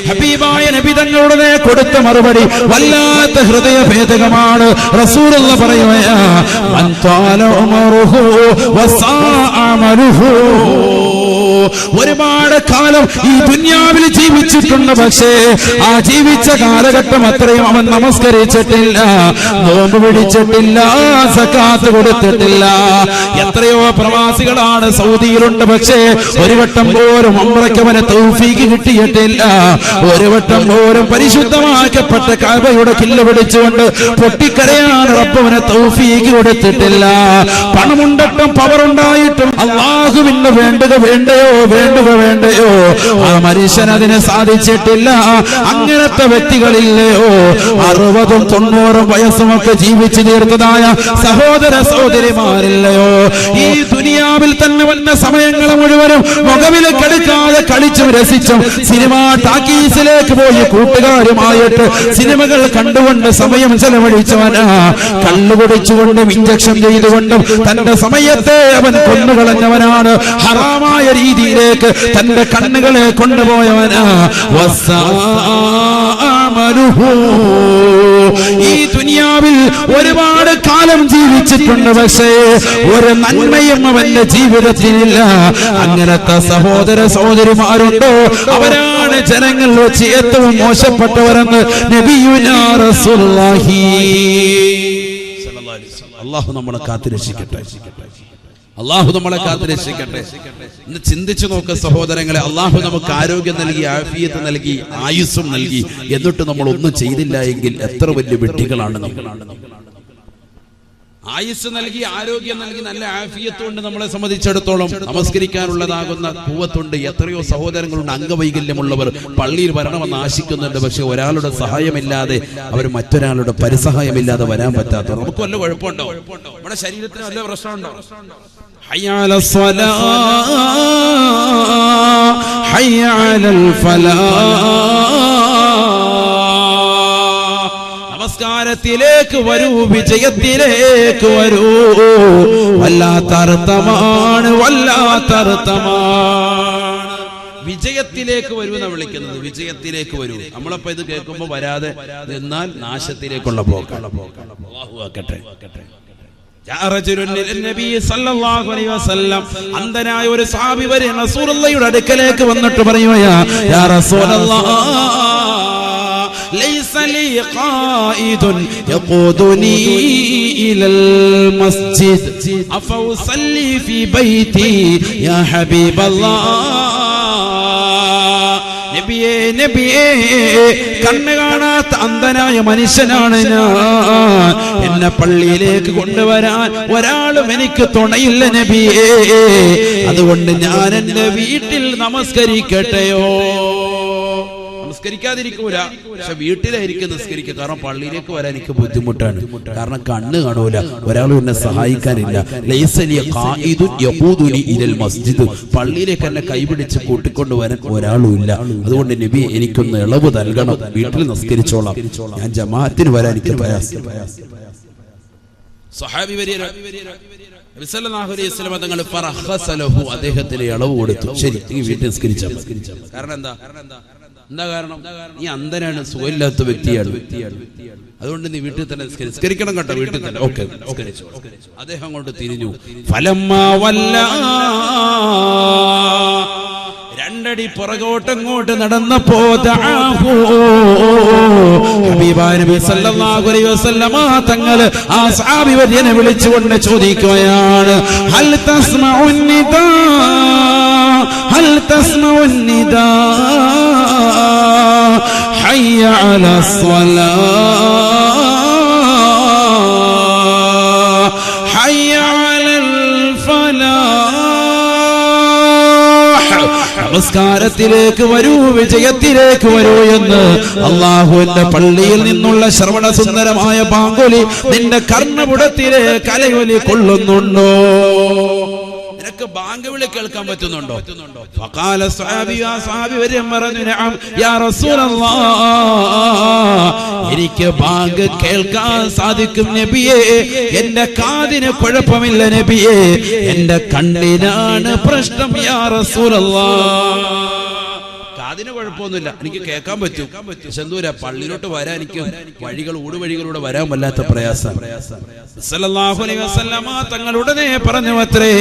ഹബീബായ നബി തങ്ങളുടെ കൊടുത്ത മറുപടി വല്ലാത്ത ഹൃദയഭേദകമാണ്. റസൂലുള്ള പറയുകയാ, മൻ ത്വാല ഉമറുഹു വസാഅ അമലുഹു. ഒരുപാട് കാലം ഈ ദുനിയാവിൽ ജീവിച്ചിട്ടുണ്ട്, പക്ഷേ ആ ജീവിച്ച കാലഘട്ടം അത്രയും അവൻ നമസ്കരിച്ചിട്ടില്ല, നോമ്പ് പിടിച്ചിട്ടില്ല, സകാത്ത് കൊടുത്തിട്ടില്ല. എത്രയോ പ്രവാസികളാണ് സൗദിയിലുണ്ട്, പക്ഷേ ഒരു വട്ടം പോലും ഉംറയ്ക്ക് അവന് തൗഫീഖ് കിട്ടിയിട്ടില്ല. ഒരു വട്ടം പോലും പരിശുദ്ധമാക്കപ്പെട്ട കഅബയുടെ കില്ല പിടിച്ചുകൊണ്ട് പൊട്ടിക്കരയാൻ റബ്ബവന് തൗഫീഖ് കൊടുത്തിട്ടില്ല. പണമുണ്ടട്ടും പവറുണ്ടായിട്ടും അല്ലാഹുവിന് വേണ്ടുക വേണ്ടയോ ആ മനുഷ്യൻ അതിനെ സാധിച്ചിട്ടില്ല. അങ്ങനത്തെ വ്യക്തികളില്ലയോ 60ഉം 90ഉം വയസ്സുമൊക്കെ ജീവിച്ചു തീർത്തതായ സഹോദര സഹോദരിമാരില്ലയോ? ഈ ദുനിയാവിൽ തന്നെ വന്ന സമയങ്ങൾ മുഴുവനും മുഖവില് കെടുക്കാതെ കളിച്ചും രസിച്ചും സിനിമാ ടാക്കീസിലേക്ക് പോയി കൂട്ടുകാരുമായിട്ട് സിനിമകൾ കണ്ടുകൊണ്ട് സമയം ചെലവഴിച്ചവനാ. കള്ളുകുടിച്ചുകൊണ്ടും ഇഞ്ചക്ഷൻ ചെയ്തുകൊണ്ടും തന്റെ സമയത്തെ അവൻ കൊന്നുകളഞ്ഞവനാണ്. ഹറാമായ രീതിയിലേക്ക് തന്റെ കണ്ണുകളെ കൊണ്ടുപോയവനാ. ഈ ദുനിയാവിൽ ഒരുപാട് കാലം ജീവിച്ചിട്ടുണ്ട്, പക്ഷേ ഒരു നന്മയും അവന്റെ ജീവിതത്തിലില്ല. അങ്ങനത്തെ സഹോദര സഹോദരിമാരുണ്ടോ? അവരാണ് ജനങ്ങൾ വെച്ച് ഏറ്റവും മോശപ്പെട്ടവരെന്ന് നബിയുനാ റസൂലുള്ളാഹി. അല്ലാഹു നമ്മളെ കാത്തുരക്ഷിക്കട്ടെ. അല്ലാഹു നമ്മളെ കാത്തുരക്ഷിക്കട്ടെ. ഇന്ന് ചിന്തിച്ചു നോക്ക് സഹോദരങ്ങളെ, അല്ലാഹു നമുക്ക് ആരോഗ്യം നൽകി, ആഫിയത്ത് നൽകി, ആയുസ്സും നൽകി, എന്നിട്ട് നമ്മൾ ഒന്നും ചെയ്തില്ല എങ്കിൽ എത്ര വലിയ വെട്ടികളാണ് നമ്മൾ. ആയുസ് നൽകി, ആരോഗ്യം നൽകി, നല്ല ആഫിയത്തുണ്ട്. നമ്മളെ സംബന്ധിച്ചിടത്തോളം നമസ്കരിക്കാനുള്ളതാകുന്ന കൂവത്തുണ്ട്. എത്രയോ സഹോദരങ്ങളുണ്ട് അംഗവൈകല്യമുള്ളവർ പള്ളിയിൽ വരണമെന്ന് ആശിക്കുന്നുണ്ട്, പക്ഷെ ഒരാളുടെ സഹായമില്ലാതെ, അവർ മറ്റൊരാളുടെ പരിസഹായമില്ലാതെ വരാൻ പറ്റാത്തവർ. നമുക്ക് വല്ല കുഴപ്പമുണ്ടോ? നമ്മുടെ ശരീരത്തിന് വല്ല പ്രശ്നമുണ്ടോ? ഹയ്യ അലൽ സ്വലാഹ്, ഹയ്യ അലൽ ഫലാഹ്. നമസ്കാരത്തിലേക്ക് വരൂ, വിജയത്തിലേക്ക് വരൂ. വല്ലാത്ത അർത്ഥമാണ്, വല്ലാത്ത അർത്ഥമാണ്. വിജയത്തിലേക്ക് വരൂ എന്നാണ് വിളിക്കുന്നത്. വിജയത്തിലേക്ക് വരൂ. നമ്മളപ്പോ ഇത് കേൾക്കുമ്പോ വരാതെ എന്നാൽ നാശത്തിലേക്കുള്ള പോക്കാണ്. അല്ലാഹു ആക്കട്ടെ. അന്ധനായ ഒരു സഹാബി വരെ റസൂലുള്ളാഹിയുടെ അടുക്കലേക്ക് വന്നിട്ട് പറയുകയാ, യാ റസൂലല്ലാഹ്, ലൈസ ലീ ഖായിദുൻ യഖൂദുനി ഇലൽ മസ്ജിദ് അഫഉസല്ലി ഫീ ബൈതി യാ ഹബീബല്ലാഹ്. നബിയേ, നബിയേ, കണ്ണ് കാണാത്ത അന്ധനായ മനുഷ്യനാണ് ഞാൻ. എന്നെ പള്ളിയിലേക്ക് കൊണ്ടുവരാൻ ഒരാളും എനിക്ക് തുണയില്ല നബിയേ. അതുകൊണ്ട് ഞാൻ എന്റെ വീട്ടിൽ നമസ്കരിക്കട്ടെയോ? നമസ്കരിക്കാതിരിക്കൂല, പക്ഷെ വീട്ടിലായിരിക്കും നിസ്കരിക്കുക. കാരണം പള്ളിയിലേക്ക് വരാൻ എനിക്ക് ബുദ്ധിമുട്ടാണ്, കാരണം കണ്ണ് കാണൂല, ഒരാളും എന്നെ സഹായിക്കാനില്ല. പള്ളിയിലേക്ക് എന്നെ കൈപിടിച്ച് കൂട്ടിക്കൊണ്ടുവരാൻ ഒരാളും ഇല്ല. അതുകൊണ്ട് നബി എനിക്കൊന്ന് ഇളവ് നൽകണം, വീട്ടിൽ നിസ്കരിച്ചോളാം, ഞാൻ ജമാഅത്തിന് വരാൻ എനിക്ക് പ്രയാസം. സ്വഹാബി നബി സല്ലല്ലാഹു അലൈഹി വസല്ലം തങ്ങൾ ഫറഖസലഹു, അദ്ദേഹത്തിന് ഇളവ് കൊടുത്തു. ശരി, ഈ വീട്ടിൽ നിസ്കരിച്ചാൽ. കാരണം എന്താ കാരണം? നീ അന്ധനാണ്, സുഖമില്ലാത്ത വ്യക്തിയാണ്, അതുകൊണ്ട് നീ വീട്ടിൽ തന്നെ നിസ്കരിക്കണം കേട്ടോ, വീട്ടിൽ തന്നെ. ഓക്കെ, അദ്ദേഹം അങ്ങോട്ട് തിരിഞ്ഞു. ഫലമ്മാ വല്ലാ, രണ്ടടി പുറകോട്ടങ്ങോട്ട് നടന്നപ്പോ ഹബീബായ നബി സല്ലല്ലാഹു അലൈഹി വസല്ലമ തങ്ങൾ ആ സഹാബി വര്യനെ വിളിച്ചുകൊണ്ട് ചോദിക്കുകയാണ്, ഹൽ തസ്മഉൻ നിദാ, ഹൽ തസ്മഉൻ നിദാ, ഹയ്യ അലസ് സ്വലാഹ്, ഹയ്യ അലൽ ഫലാഹ്. നമസ്കാരത്തിലേക്ക് വരൂ, വിജയത്തിലേക്ക് വരൂ എന്ന് അല്ലാഹുവിന്റെ പള്ളിയിൽ നിന്നുള്ള ശ്രവണ സുന്ദരമായ പാങ്കൊലി നിന്റെ കർണപുടത്തിലെ കലയൊലി കൊള്ളുന്നുണ്ടോ? നിനക്ക് ബാങ്ക് വിളി കേൾക്കാൻ പറ്റുന്നുണ്ടോ? ഫഖാല സ്വഹാബി, ആ സ്വഹാബി വരെ പറഞ്ഞു, നഅം യാ റസൂലല്ലാഹ്, എനിക്ക് ബാങ്ക് കേൾക്കാൻ സാധിക്കും നബിയേ. എന്റെ കാതിന് കുഴപ്പമില്ല നബിയേ, എന്റെ കണ്ണിനാണ് പ്രശ്നം യാ റസൂലല്ലാഹ്. അതിന് കുഴപ്പമൊന്നുമില്ല, എനിക്ക് കേൾക്കാൻ പറ്റും. പക്ഷെ എന്തൂരാ പള്ളിയിലോട്ട് വരാൻ എനിക്ക് ഊടുവഴികളിലൂടെ വരാൻ വല്ലാത്ത പ്രയാസം. സല്ലല്ലാഹു അലൈഹി വസല്ലമ തങ്ങൾ ഉടനെ പറഞ്ഞു അത്രേ,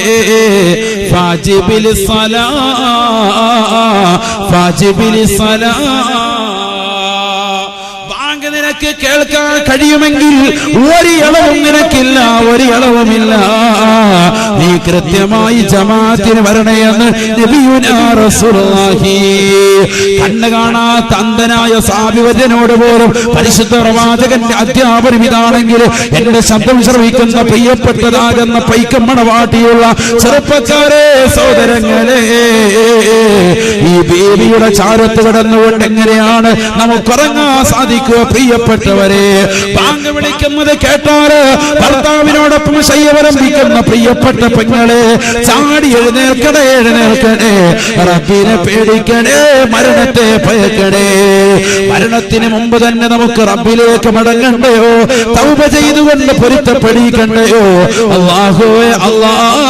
ഫാജിബിൽ സലാ ഫാജിബിൽ സലാ, നിനക്ക് കേൾക്കാൻ കഴിയുമെങ്കിൽ ഒരു ഇളവും നിനക്കില്ല, ഒരു ഇളവുമില്ല. നീ കൃത്യമായി ജമാഅത്തിന് വരണേയെന്ന് നബിയുനാ റസൂലുള്ളാഹി. കണ്ണ് കാണാത്ത അന്ധനായ സാബിവര്യനോട് പോലും പരിശുദ്ധ പ്രവാചകന്റെ അധ്യാപനം ഇതാണെങ്കിൽ എന്റെ ശബ്ദം ശ്രവിക്കുന്ന പ്രിയപ്പെട്ടതാകുന്ന പൈക്കമ്മണവാട്ടിയുള്ള ചെറുപ്പക്കാരെ, സഹോദരങ്ങളെ, ഈ ബേബിയുടെ ചാരത്ത് കിടന്നുകൊണ്ട് എങ്ങനെയാണ് നമുക്കുറങ്ങാൻ സാധിക്കുക? പ്രിയപ്പെട്ടവരെ, ബാങ്ക് വിളിക്കുന്നത് കേട്ടാല് ഭർത്താവിനോടൊപ്പം ശയ്യവലംബിക്കുന്ന പ്രിയപ്പെട്ട പെങ്ങളെ, ചാടി എഴുന്നേൽക്കണേ, എഴുന്നേൽക്കണേ, റബ്ബിനെ പേടിക്കണേ, മരണത്തെ ഭയക്കണേ. മരണത്തിന് മുമ്പ് തന്നെ നമുക്ക് റബ്ബിലേക്ക് മടങ്ങണ്ടയോ? തൗബ ചെയ്തുകൊണ്ട് പൊരുത്തപ്പെടിക്കണ്ടയോ? അല്ലാഹുവേ അല്ലാഹ്,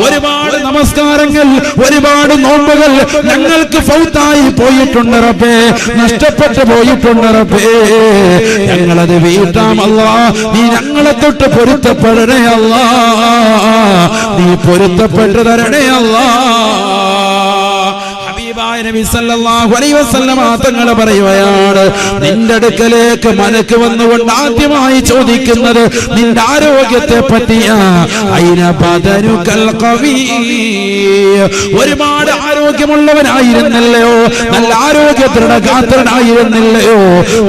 ഒരുപാട് നമസ്കാരങ്ങൾ, ഒരുപാട് നോമ്പുകൾ ഞങ്ങൾക്ക് ഫൗത്തായി പോയിട്ടുണ്ട് റബ്ബേ, നഷ്ടപ്പെട്ടു പോയിട്ടുണ്ട് റബ്ബേ. ഞങ്ങളത് വീട്ടാം അല്ലാഹ്. നീ ഞങ്ങളെ തൊട്ട് പൊരുത്തപ്പെടണേ അല്ലാഹ്, നീ പൊരുത്തപ്പെട്ടു തരണേ അല്ലാഹ്. നബി സല്ലല്ലാഹു അലൈഹി വസല്ലമ തങ്ങൾ പറയുകയാണ്, നിന്റെ അടുക്കലേക്ക് മലക്ക് വന്നുകൊണ്ട് ആദ്യമായി ചോദിക്കുന്നത് നിന്റെ ആരോഗ്യത്തെ പറ്റിയാ. ഐന ബദനുകൽ ഖവി, ഒരുപാട് ആരോഗ്യമുള്ളവനായിരുന്നല്ലയോ, നല്ല ആരോഗ്യ ദൃഢഗാത്രനായിരുന്നില്ലയോ?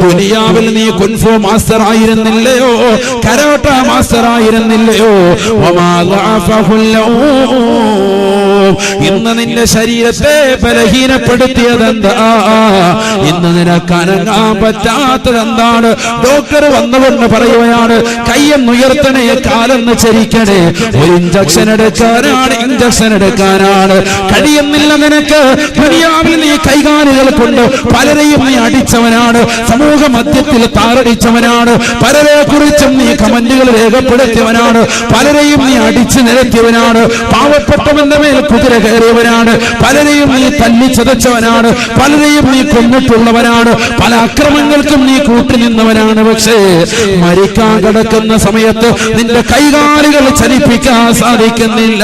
ദുനിയാവിൽ നീ കുൻഫു മാസ്റ്റർ ആയിരുന്നില്ലയോ? കരാട്ട മാസ്റ്റർ ആയിരുന്നില്ലയോ? വമാ ദഅഫഹുല്ലൂ, ഇന്ന് നിന്റെ ശരീരത്തെ ബലഹീനപ്പെടുത്തിയതെന്താ? ഇന്ന് നിനക്ക് അനങ്ങാൻ പറ്റാത്തതെന്താണ്? ഡോക്ടർ വന്നുകൊണ്ട് പറയുകയാണ്, കയ്യെന്നുയർത്തണേ, കാലെന്ന് ചരിക്കണേ, ഒരു ഇഞ്ചക്ഷൻ എടുക്കാനാണ്, ഇഞ്ചക്ഷൻ എടുക്കാനാണ്. കഴിയുന്നില്ല നിനക്ക്. ദുനിയാവിൽ നീ കൈകാലുകൾ കൊണ്ട് പലരെയും നീ അടിച്ചവനാണ്, സമൂഹ മധ്യത്തിൽ താറടിച്ചവനാണ്, പലരെ കുറിച്ചും നീ കമന്റുകൾ രേഖപ്പെടുത്തിയവനാണ്, പലരെയും നീ അടിച്ചു നിരത്തിയവനാണ്, പാവപ്പെട്ടവന്റെ മേൽ കുതിര കയറിയവനാണ്, പലരെയും നീ തല്ലിച്ചതച്ചവനാണ്, പലരെയും നീ കൊന്നിട്ടുള്ളവനാണ്, പല അക്രമങ്ങൾക്കും നീ കൂട്ടുനിന്നവനാണ്. പക്ഷേ മരിക്കാൻ കിടക്കുന്ന സമയത്ത് നിന്റെ കൈകാലുകൾ ചലിപ്പിക്കാൻ സാധിക്കുന്നില്ല.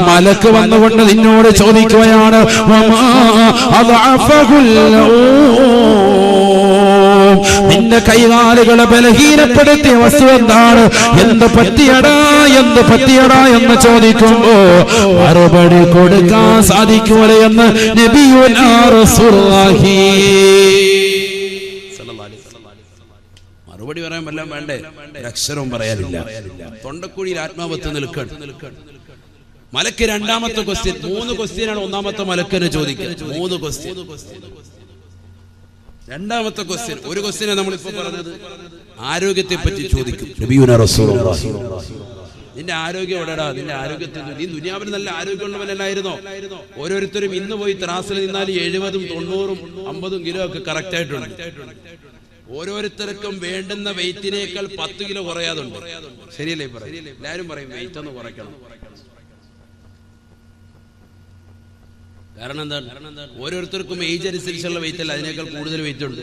മലക്ക് വന്നുകൊണ്ട് നിന്നോട് ചോദിക്കുകയാണ്, നിന്റെ കൈകാലുകളെ ബലഹീനപ്പെടുത്തിയ വസ്തു എന്താണ്? എന്ത് പറ്റിയടാ, എന്ത് പറ്റിയടാ എന്ന് ചോദിക്കുമ്പോ മറുപടി കൊടുക്കാൻ സാധിക്കൂലെ എന്ന് നബിയുനാ റസൂലുള്ളാഹി. മറുപടി പറയാൻ വല്ലതും വേണ്ടേ? അക്ഷരവും പറയാനില്ല. തൊണ്ടക്കുഴിയിൽ ആത്മാവത്ത് നിൽക്കണം. മലക്ക് രണ്ടാമത്തെ ക്വസ്റ്റ്യൻ, 3 ക്വസ്റ്റ്യനാണ് ഒന്നാമത്തെ മലക്കിനെ ചോദിക്കുന്നത്. 3 ക്വസ്റ്റ്യൻ. രണ്ടാമത്തെ ക്വസ്റ്റ്യൻ, ഒരു ക്വസ്റ്റ്യനെ നമ്മളിപ്പോ പറഞ്ഞത് ആരോഗ്യത്തെ പറ്റി ചോദിക്കും നബിയുനാ റസൂലുള്ളാഹി. നിന്റെ ആരോഗ്യം എവിടെടാ? നിന്റെ ആരോഗ്യത്തിൽ നീ ദുനിയാവിൽ നല്ല ആരോഗ്യമുള്ളവനല്ലായിരുന്നോ? ഓരോരുത്തരും ഇന്ന് പോയി ത്രാസിൽ നിന്നാൽ 70, 90, 50 കിലോ ഒക്കെ കറക്റ്റ് ആയിട്ടുണ്ട്. ഓരോരുത്തർക്കും വേണ്ടുന്ന വെയിറ്റിനേക്കാൾ 10 കിലോ കുറയാതുണ്ട്. ശരിയല്ലേ? എല്ലാരും പറയും വെയിറ്റ് ഒന്ന് കുറയ്ക്കണം. കാരണം എന്താണ്? ഓരോരുത്തർക്കും ഏജ് അനുസരിച്ചുള്ള വെയിറ്റ് അല്ല, അതിനേക്കാൾ കൂടുതൽ വെയിറ്റ് ഉണ്ട്.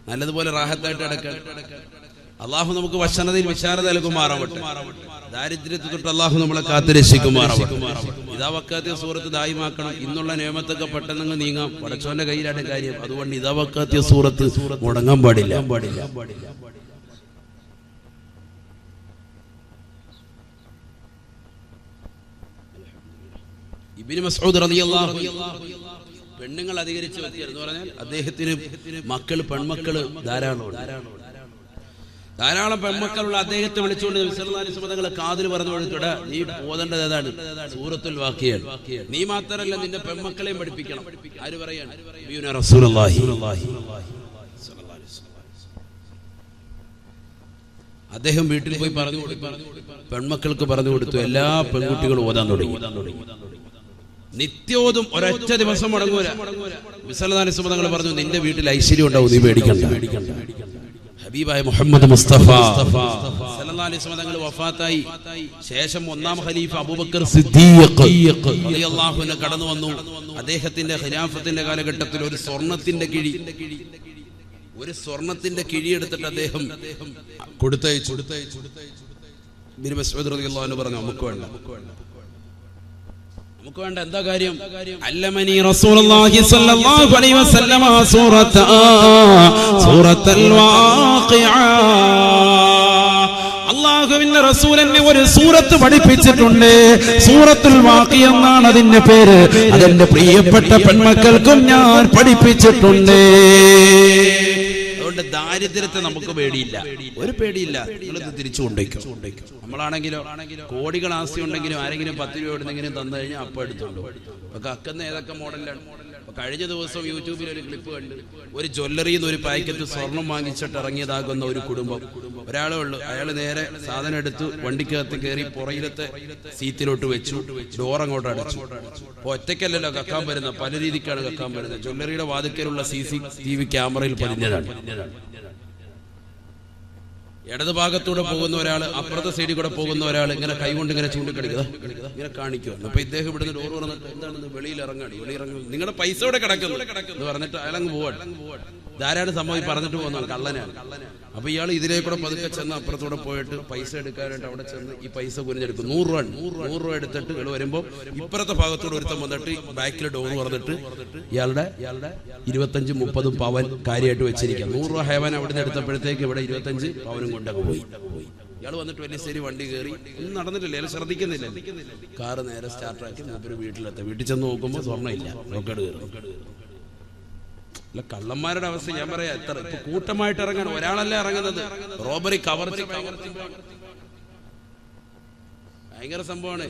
നല്ലതുപോലെ റാഹത്തായിട്ട് അടക്കാൻ അള്ളാഹു നമുക്ക് വശനതയിൽ വിശാലത നൽകുമാറാവട്ടെ. ദാരിദ്ര്യത്തെ തൊട്ട് അള്ളാഹു നമ്മളെ കാത്തുരക്ഷിക്കുമാറാവട്ടെ. ഇതാ വക്കാത്തിയ സൂറത്ത് ദായിമാക്കണം. ഇന്നുള്ള നിയമത്തൊക്കെ പെട്ടെന്ന് നീങ്ങാം. പടച്ചോന്റെ കയ്യിലാണ് കാര്യം. അതുകൊണ്ട് ഇതാ വക്കാത്തിയ സൂറത്ത് മുടങ്ങാൻ പാടില്ല. ഇബ്നു മസ്ഊദ് റളിയല്ലാഹു അൻഹു പെണ്ണുങ്ങൾ അധികരിച്ച് എന്ന് പറഞ്ഞാൽ അദ്ദേഹത്തിന് പെൺമക്കള് ധാരാളം പെൺമക്കളുള്ള അദ്ദേഹത്തെ വിളിച്ചുകൊണ്ട് നബി സല്ലല്ലാഹു അലൈഹി വസല്ലം കാതിൽ പറഞ്ഞു കൊടുത്തുട, നീ ഓതേണ്ടത് ഏതാണ്? സൂറത്തുൽ വാഖിയാണ്. നീ മാത്രമല്ല നിന്റെ പെൺമക്കളെയും പഠിപ്പിക്കണം. ആര് പറയാണ്? നബിയുനാ റസൂലുള്ളാഹി. അദ്ദേഹം വീട്ടിൽ പോയി പറഞ്ഞു കൊടുത്തു, പെൺമക്കൾക്ക് പറഞ്ഞു കൊടുത്തു. എല്ലാ പെൺകുട്ടികളും ഓതാൻ തുടങ്ങി. നിത്യോതും ഒരൊറ്റ ദിവസം മുടങ്ങൂല. നബി സല്ലല്ലാഹു അലൈഹി വസല്ലം പറഞ്ഞു, നിന്റെ വീട്ടിൽ ഐശ്വര്യം ഉണ്ടാവും, നീ പേടിക്കണ്ട. ഹബീബായ മുഹമ്മദ് മുസ്തഫ സല്ലല്ലാഹു സല്ലല്ലാഹു അലൈഹി വസല്ലം തങ്ങൾ വഫാത്തായി. ശേഷം ഒന്നാം ഖലീഫ അബൂബക്കർ സിദ്ദീഖ് റളിയല്ലാഹു അൻഹു കടന്നു വന്നു. അദ്ദേഹത്തിന്റെ ഖിലാഫത്തിന്റെ കാലഘട്ടത്തിൽ ഒരു സ്വർണത്തിന്റെ കിഴി എടുത്തിട്ട് അദ്ദേഹം കൊടുത്തയച്ചു. ഇബ്നു മസ്ഊദ് റളിയല്ലാഹു അൻഹു പറഞ്ഞു, നമുക്ക് വേണ്ട. എന്താ കാര്യം? അല്ലമനി റസൂലുള്ളാഹി സ്വല്ലല്ലാഹു അലൈഹി വസല്ലം സൂറത്തുൽ വാഖിഅ. അല്ലാഹുവിന്റെ റസൂൽ എന്നെ ഒരു സൂറത്ത് പഠിപ്പിച്ചിട്ടുണ്ട്. സൂറത്തുൽ വാഖിഅ എന്നാണ് അതിന്റെ പേര്. അതെന്റെ പ്രിയപ്പെട്ട പെൺമക്കൾക്കും ഞാൻ പഠിപ്പിച്ചിട്ടുണ്ട്. അതുകൊണ്ട് ദാരിദ്ര്യത്തെ നമുക്ക് പേടിയില്ല, ഒരു പേടിയില്ല. നിങ്ങളിത് തിരിച്ചു കൊണ്ടേക്കും. നമ്മളാണെങ്കിലോ കോടികൾ ആസ്തി ഉണ്ടെങ്കിലും ആരെങ്കിലും 10 രൂപ എവിടെന്നെങ്കിലും തന്നു കഴിഞ്ഞാൽ അപ്പം എടുത്തോണ്ട് അപ്പൊ അക്കുന്ന ഏതൊക്കെ മോഡലാണ്. കഴിഞ്ഞ ദിവസം യൂട്യൂബിൽ ഒരു ക്ലിപ്പ് കണ്ട്, ഒരു ജ്വല്ലറിയിൽ നിന്ന് ഒരു പാക്കറ്റ് സ്വർണം വാങ്ങിച്ചിട്ട് ഇറങ്ങിയതാകുന്ന ഒരു കുടുംബം. ഒരാളേ ഉള്ളൂ. അയാൾ നേരെ സാധനം എടുത്തു വണ്ടിക്കകത്ത് കയറി പുറയിലത്തെ സീറ്റിലോട്ട് വെച്ചു, ഡോറങ്ങോട്ട് അടച്ചു. അപ്പൊ ഒറ്റയ്ക്കല്ലല്ലോ കക്കാൻ വരുന്നത്, പല രീതിക്കാണ് കക്കാൻ വരുന്നത്. ജ്വല്ലറിയുടെ വാതിക്കലുള്ള CCTV ക്യാമറയിൽ പതിഞ്ഞതാണ്. ഇടത് ഭാഗത്തൂടെ പോകുന്ന ഒരാൾ, അപ്പുറത്തെ സൈഡിൽ കൂടെ പോകുന്ന ഒരാൾ ഇങ്ങനെ കൈകൊണ്ട് ഇങ്ങനെ ചൂണ്ടിക്കളിക്കുക, ഇങ്ങനെ കാണിക്കുമല്ലോ. അപ്പൊ ഇദ്ദേഹം ഇവിടുന്ന് ഡോർ പറഞ്ഞിട്ട് എന്താണെന്ന് വെളിയിൽ ഇറങ്ങി നിങ്ങളുടെ പൈസ ഇവിടെ കിടക്കുന്നു എന്ന് പറഞ്ഞിട്ട് അയാളങ്ങ് പോവാണ്. ധാരാളം സംഭവം പറഞ്ഞിട്ട് പോകുന്നതാണ്, കള്ളനാണ്. അപ്പൊ ഇയാൾ ഇതിലേക്കൂടെ പതുക്കെ ചെന്ന് അപ്പുറത്തൂടെ പോയിട്ട് പൈസ എടുക്കാനായിട്ട് അവിടെ ചെന്ന് ഈ പൈസ കുനിഞ്ഞെടുക്കും. 100 രൂപ എടുത്തിട്ട് ഇയാൾ വരുമ്പോൾ ഇപ്പുറത്തെ ഭാഗത്തൂടെ ഒരുത്തം വന്നിട്ട് ബാക്കിൽ ഡോർ പറഞ്ഞിട്ട് ഇയാളുടെ 25-30 പവൻ കാര്യമായിട്ട് വെച്ചിരിക്കാം. 100 രൂപ ഹേവൻ അവിടെ നിന്ന് എടുത്തപ്പോഴത്തേക്ക് ഇവിടെ 25 പവനും കൊണ്ടൊക്കെ പോയി. ഇയാൾ വന്നിട്ട് വലിയ ശരി വണ്ടി കയറി, ഒന്നും നടന്നിട്ടില്ല, അയാൾ ശ്രദ്ധിക്കുന്നില്ല. കാറ് നേരെ സ്റ്റാർട്ടാക്കി മൂപ്പര് വീട്ടിലെത്താം. വീട്ടിൽ ചെന്ന് നോക്കുമ്പോൾ സ്വർണ്ണം ഇല്ല, റോക്കറ്റ് കയറി. അല്ല, കള്ളന്മാരുടെ അവസ്ഥ ഞാൻ പറയാം. എത്ര ഇപ്പൊ കൂട്ടമായിട്ട് ഇറങ്ങാൻ ഒരാളല്ല ഇറങ്ങുന്നത്. റോബറി, കവർച്ച ഭയങ്കര സംഭവമാണ്.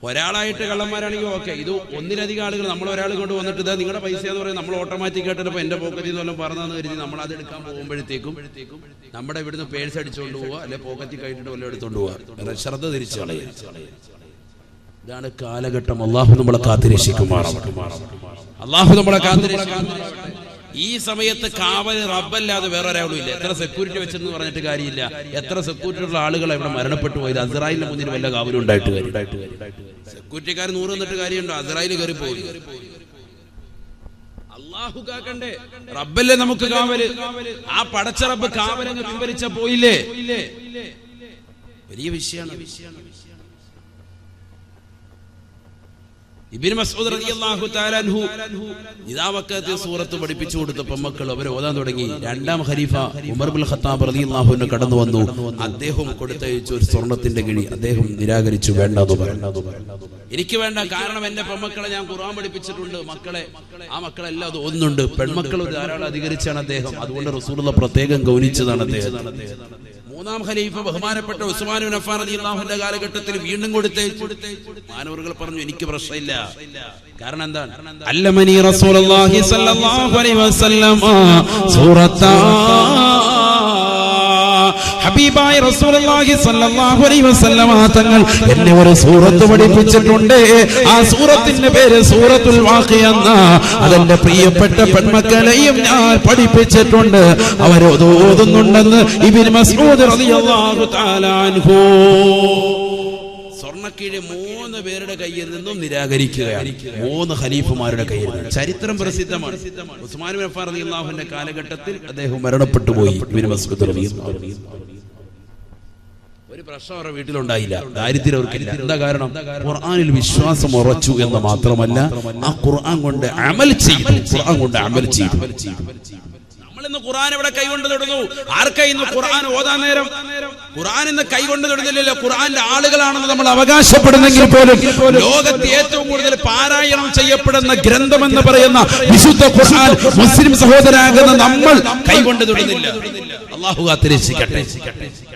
ഒരാളായിട്ട് കള്ളന്മാരാണെങ്കിൽ ഓക്കെ. ഇത് ഒന്നിലധികം ആളുകൾ, നമ്മൾ ഒരാൾ കൊണ്ട് വന്നിട്ട് ഇതാ നിങ്ങളുടെ പൈസ എന്ന് പറയുന്നത് നമ്മൾ ഓട്ടോമാറ്റിക് ആയിട്ട് ഇപ്പൊ എന്റെ പോക്കറ്റിൽ നിന്ന് വല്ലതും പറഞ്ഞതെന്ന് കരുതി നമ്മൾ അത് എടുക്കാൻ പോകുമ്പോഴത്തേക്കും നമ്മുടെ ഇവിടുന്ന് പേഴ്സ് അടിച്ചുകൊണ്ട് പോവുക, അല്ലെ പോക്കറ്റിൽ കഴിഞ്ഞിട്ട് വല്ലതും എടുത്തോണ്ട് പോവുക. ശ്രദ്ധ തിരിച്ചു കളയുക. ഇതാണ് കാലഘട്ടം. അള്ളാഹു നമ്മളെ കാത്തിരക്ഷിക്കുമാറാവട്ടെ. അള്ളാഹു നമ്മളെ കാത്തിരക്ഷിക്കും. ഈ സമയത്ത് കാവല് റബ്ബല്ലാതെ വേറെ ഒരാളും ഇല്ല. എത്ര സെക്യൂരിറ്റി വെച്ചെന്ന് പറഞ്ഞിട്ട് കാര്യമില്ല. എത്ര സെക്യൂരിറ്റി ഉള്ള ആളുകളെ ഇവിടെ മരണപ്പെട്ടു പോയത്. അസ്രായേലിന് മുന്നിൽ വല്ല കാവലും ഉണ്ടായിട്ട് സെക്യൂരിറ്റിക്കാർ 100 എന്നിട്ട് കാര്യമുണ്ടോ? അസ്രായേൽ കയറി പോയി. അള്ളാഹു കാക്കണ്ടേ? റബ്ബല്ലേ നമുക്ക് കാവല്. ആ പടച്ച റബ്ബ് കാവലങ്ങ് പിൻവലിച്ച പോയില്ലേ, വലിയ വിഷയമാണ്. ഇബ്നു മസ്ഊദ് റളിയല്ലാഹു തആല അൻഹു ഇദാവക്കത്തെ സൂറത്ത് പഠിപ്പിച്ചു കൊടുത്തപ്പോൾ മക്കൾ അവർ ഓതാൻ തുടങ്ങി. രണ്ടാം ഖലീഫ ഉമർ ഇബ്നുൽ ഖത്താബ് റളിയല്ലാഹു അൻഹു കടന്നു വന്നു. അദ്ദേഹം കൊടുത്തയച്ച ഒരു സ്വർണത്തിന്റെ കിഴി അദ്ദേഹം നിരാകരിച്ചു. വേണ്ടെന്ന് പറഞ്ഞു. എനിക്ക് വേണ്ട, കാരണം എന്റെ പെൺമക്കളെ ഞാൻ ഖുർആൻ പഠിപ്പിച്ചിട്ടുണ്ട്. മക്കളെ, ആ മക്കളെല്ലാം അത് ഓതുന്നുണ്ട്. പെൺമക്കൾ ധാരാളം അധികരിച്ചാണ് അദ്ദേഹം. അതുകൊണ്ട് റസൂലുള്ളാഹി പ്രത്യേകം ഗൗനിച്ചതാണ് അദ്ദേഹം. മൂന്നാം ഖലീഫ ബഹുമാനപ്പെട്ട ഉസ്മാൻ ഇബ്നു അഫ്ഫാൻ റളിയല്ലാഹു അൻഹുവിന്റെ കാലഘട്ടത്തിൽ വീണ്ടും കൊടുത്തയച്ചു. മാനവറുകൾ പറഞ്ഞു, എനിക്ക് പ്രശ്നമില്ല. കാരണം എന്താണ്? അല്ലമനി റസൂലുള്ളാഹി സ്വല്ലല്ലാഹു അലൈഹി വസല്ലം സൂറത്താ ഹബീബായ റസൂലുള്ളാഹി സ്വല്ലല്ലാഹു അലൈഹി വസല്ലം തങ്ങൾ എന്നെ ഒരു സൂറത്ത് പഠിപ്പിച്ചിട്ടുണ്ട്. ആ സൂറത്തിന്റെ പേര് സൂറത്തുൽ വാഖിഅ എന്ന. അതെന്റെ പ്രിയപ്പെട്ട പെൺമക്കളെയും ഞാൻ പഠിപ്പിച്ചിട്ടുണ്ട്. അവർ ഓതുന്നുണ്ടെന്ന് ഇബ്നു മസ്ഊദ് റളിയല്ലാഹു തആല അൻഹു. സ്വർണ്ണക്കിഴി 3 പേരുടെ കയ്യിൽ നിന്നും നിരാകരിക്കുകയാണ്. 3 ഖലീഫമാരുടെ കയ്യിൽ നിന്ന്. ചരിത്രം പ്രസിദ്ധമാണ്. ഉസ്മാൻ ഇബ്നു അഫ്ഫാൻ റളിയല്ലാഹു അൻഹുവിന്റെ കാലഘട്ടത്തിൽ അദ്ദേഹം മരണപ്പെട്ടു പോയി. ഇബ്നു മസ്ഊദ് റളിയല്ലാഹു അൻഹു. ഒരു പ്രശ്നം അവരുടെ വീട്ടിലുണ്ടായില്ല, ദാരിദ്ര്യം അവർക്കില്ല. എന്താ കാരണം? ഖുർആനിൽ വിശ്വാസം ഉറച്ചു എന്ന് മാത്രമല്ല, ആ ഖുർആൻ കൊണ്ട് അമൽ ചെയ്തു. നമ്മളിന്ന് ഖുർആൻ ഇവിടെ കൈകൊണ്ട് തൊടുന്നു. ആർക്കാ ഇന്ന് ഖുർആൻ ഓതാൻ നേരം? ഖുർആൻ ഇന്ന് കൈകൊണ്ട് തൊടുന്നില്ലല്ലോ. ഖുർആന്റെ ആളുകളാണെന്ന് നമ്മൾ അവകാശപ്പെടുന്നെങ്കിൽ പോലും ലോകത്ത് ഏറ്റവും കൂടുതൽ പാരായണം ചെയ്യപ്പെടുന്ന ഗ്രന്ഥം എന്ന് പറയുന്ന വിശുദ്ധ ഖുർആൻ മുസ്ലിം സഹോദരാകുന്ന നമ്മൾ കൈകൊണ്ട് തൊടുന്നില്ല. അല്ലാഹു കാത്തിരക്ഷിക്കട്ടെ.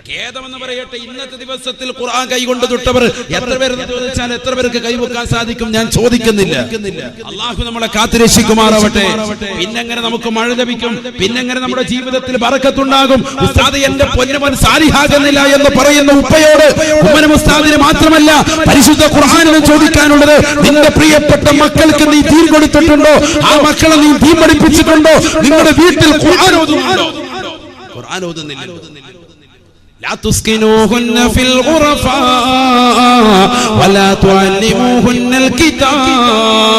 ഖേദമെന്ന് പറയട്ടെ, ഇന്നത്തെ ദിവസത്തിൽ ഖുർആൻ കൈകൊണ്ട് തൊട്ടവർ എത്ര പേരെന്ന് ചോദിച്ചാൽ എത്ര പേർക്ക് കൈവെക്കാൻ സാധിക്കും? ഞാൻ ചോദിക്കുന്നില്ല. അല്ലാഹു നമ്മളെ കാത്തിരക്ഷിക്കുമാറാവട്ടെ. പിന്നെങ്ങനെ നമുക്ക് മഴ ലഭിക്കും? പിന്നെങ്ങനെ നമ്മുടെ ജീവിതത്തിൽ ബറക്കത്തുണ്ടാകും? ഉസ്താദ് എന്റെ പൊന്നുമോൻ സാലിഹാകുന്നില്ല എന്ന് പറയുന്ന ഉപ്പയോട് ഉമ്മനും ഉസ്താദിന് മാത്രമല്ല പരിശുദ്ധ ഖുർആനിന് ചോദിക്കാനുള്ളത്, നിന്റെ പ്രിയപ്പെട്ട മക്കൾക്ക് നീ ദീൻ കൊടുത്തിട്ടുണ്ടോ? ആ മക്കളെ നീ ദീൻ പഠിപ്പിച്ചിട്ടുണ്ടോ? നിങ്ങളുടെ വീട്ടിൽ ഖുർആൻ ഓതുന്നുണ്ടോ? ഖുർആൻ ഓതുന്നില്ല. لا تسكنوهن في الغرفاء ولا تعلموهن الكتاب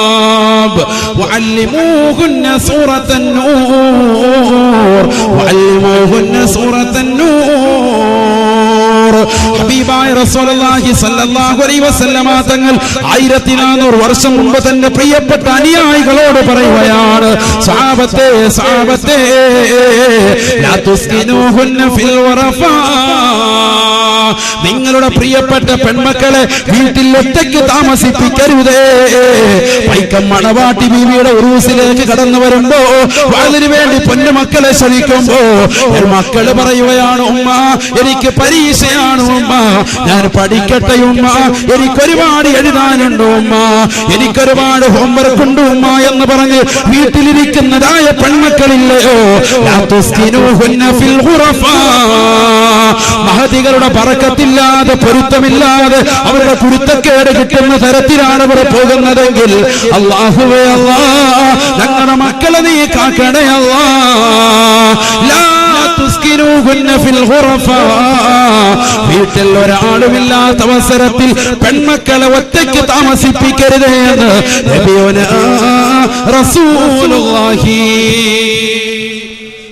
وعلموهن سورة النور وعلموهن سورة النور. ഹബീബായ റസൂലുള്ളാഹി സ്വല്ലല്ലാഹു അലൈഹി വസല്ലമ തങ്ങൾ 1400 വർഷം മുമ്പ് തന്നെ പ്രിയപ്പെട്ട അനുയായികളോട് പറയുകയാണ്, സഹാബത്തെ സഹാബത്തെ ലാ തുസ്കിനൂഹുന്ന ഫിൽ വറഫാ, നിങ്ങളുടെ പ്രിയപ്പെട്ട പെൺമക്കളെ വീട്ടിൽ ഒറ്റയ്ക്ക് താമസിപ്പിക്കരുതേ. വൈക്കം മണവാട്ടി ബീവിയുടെ ഉറൂസിലേക്ക് കടന്നു വരുമ്പോ അതിനു വേണ്ടി പൊന്നുമക്കളെ ക്ഷണിക്കുമ്പോ മക്കള് പറയുകയാണ്, ഉമ്മ എനിക്ക് പരീക്ഷയാണ് ഉമ്മ, ഞാൻ പഠിക്കട്ടെ ഉമ്മ, എനിക്കൊരുപാട് എഴുതാനുണ്ട് ഉമ്മ, എനിക്കൊരുപാട് ഹോംവർക്ക് ഉണ്ട് ഉമ്മ എന്ന് പറഞ്ഞ് വീട്ടിലിരിക്കുന്നതായ പെൺമക്കളില്ലയോ, മഹദികളുടെ ബറക്കത്തില്ലാതെ പൊരുത്തമില്ലാതെ അവരുടെ കുരുത്തക്കേട് കിട്ടുന്ന തരത്തിലാണ് അവർ പോകുന്നതെങ്കിൽ അല്ലാഹുവേ അല്ലാ, ഞങ്ങളുടെ മക്കളെ നീ കാക്കണേ അല്ലാ. ലാ തുസ്കിനൂഹുന്ന ഫിൽ ഖുറഫാ, വീട്ടിൽ ഒരാളുമില്ലാത്ത അവസരത്തിൽ പെൺമക്കളെ ഒറ്റയ്ക്ക് താമസിപ്പിക്കരുതേ എന്ന് നബിയുനാ റസൂലുള്ളാഹി.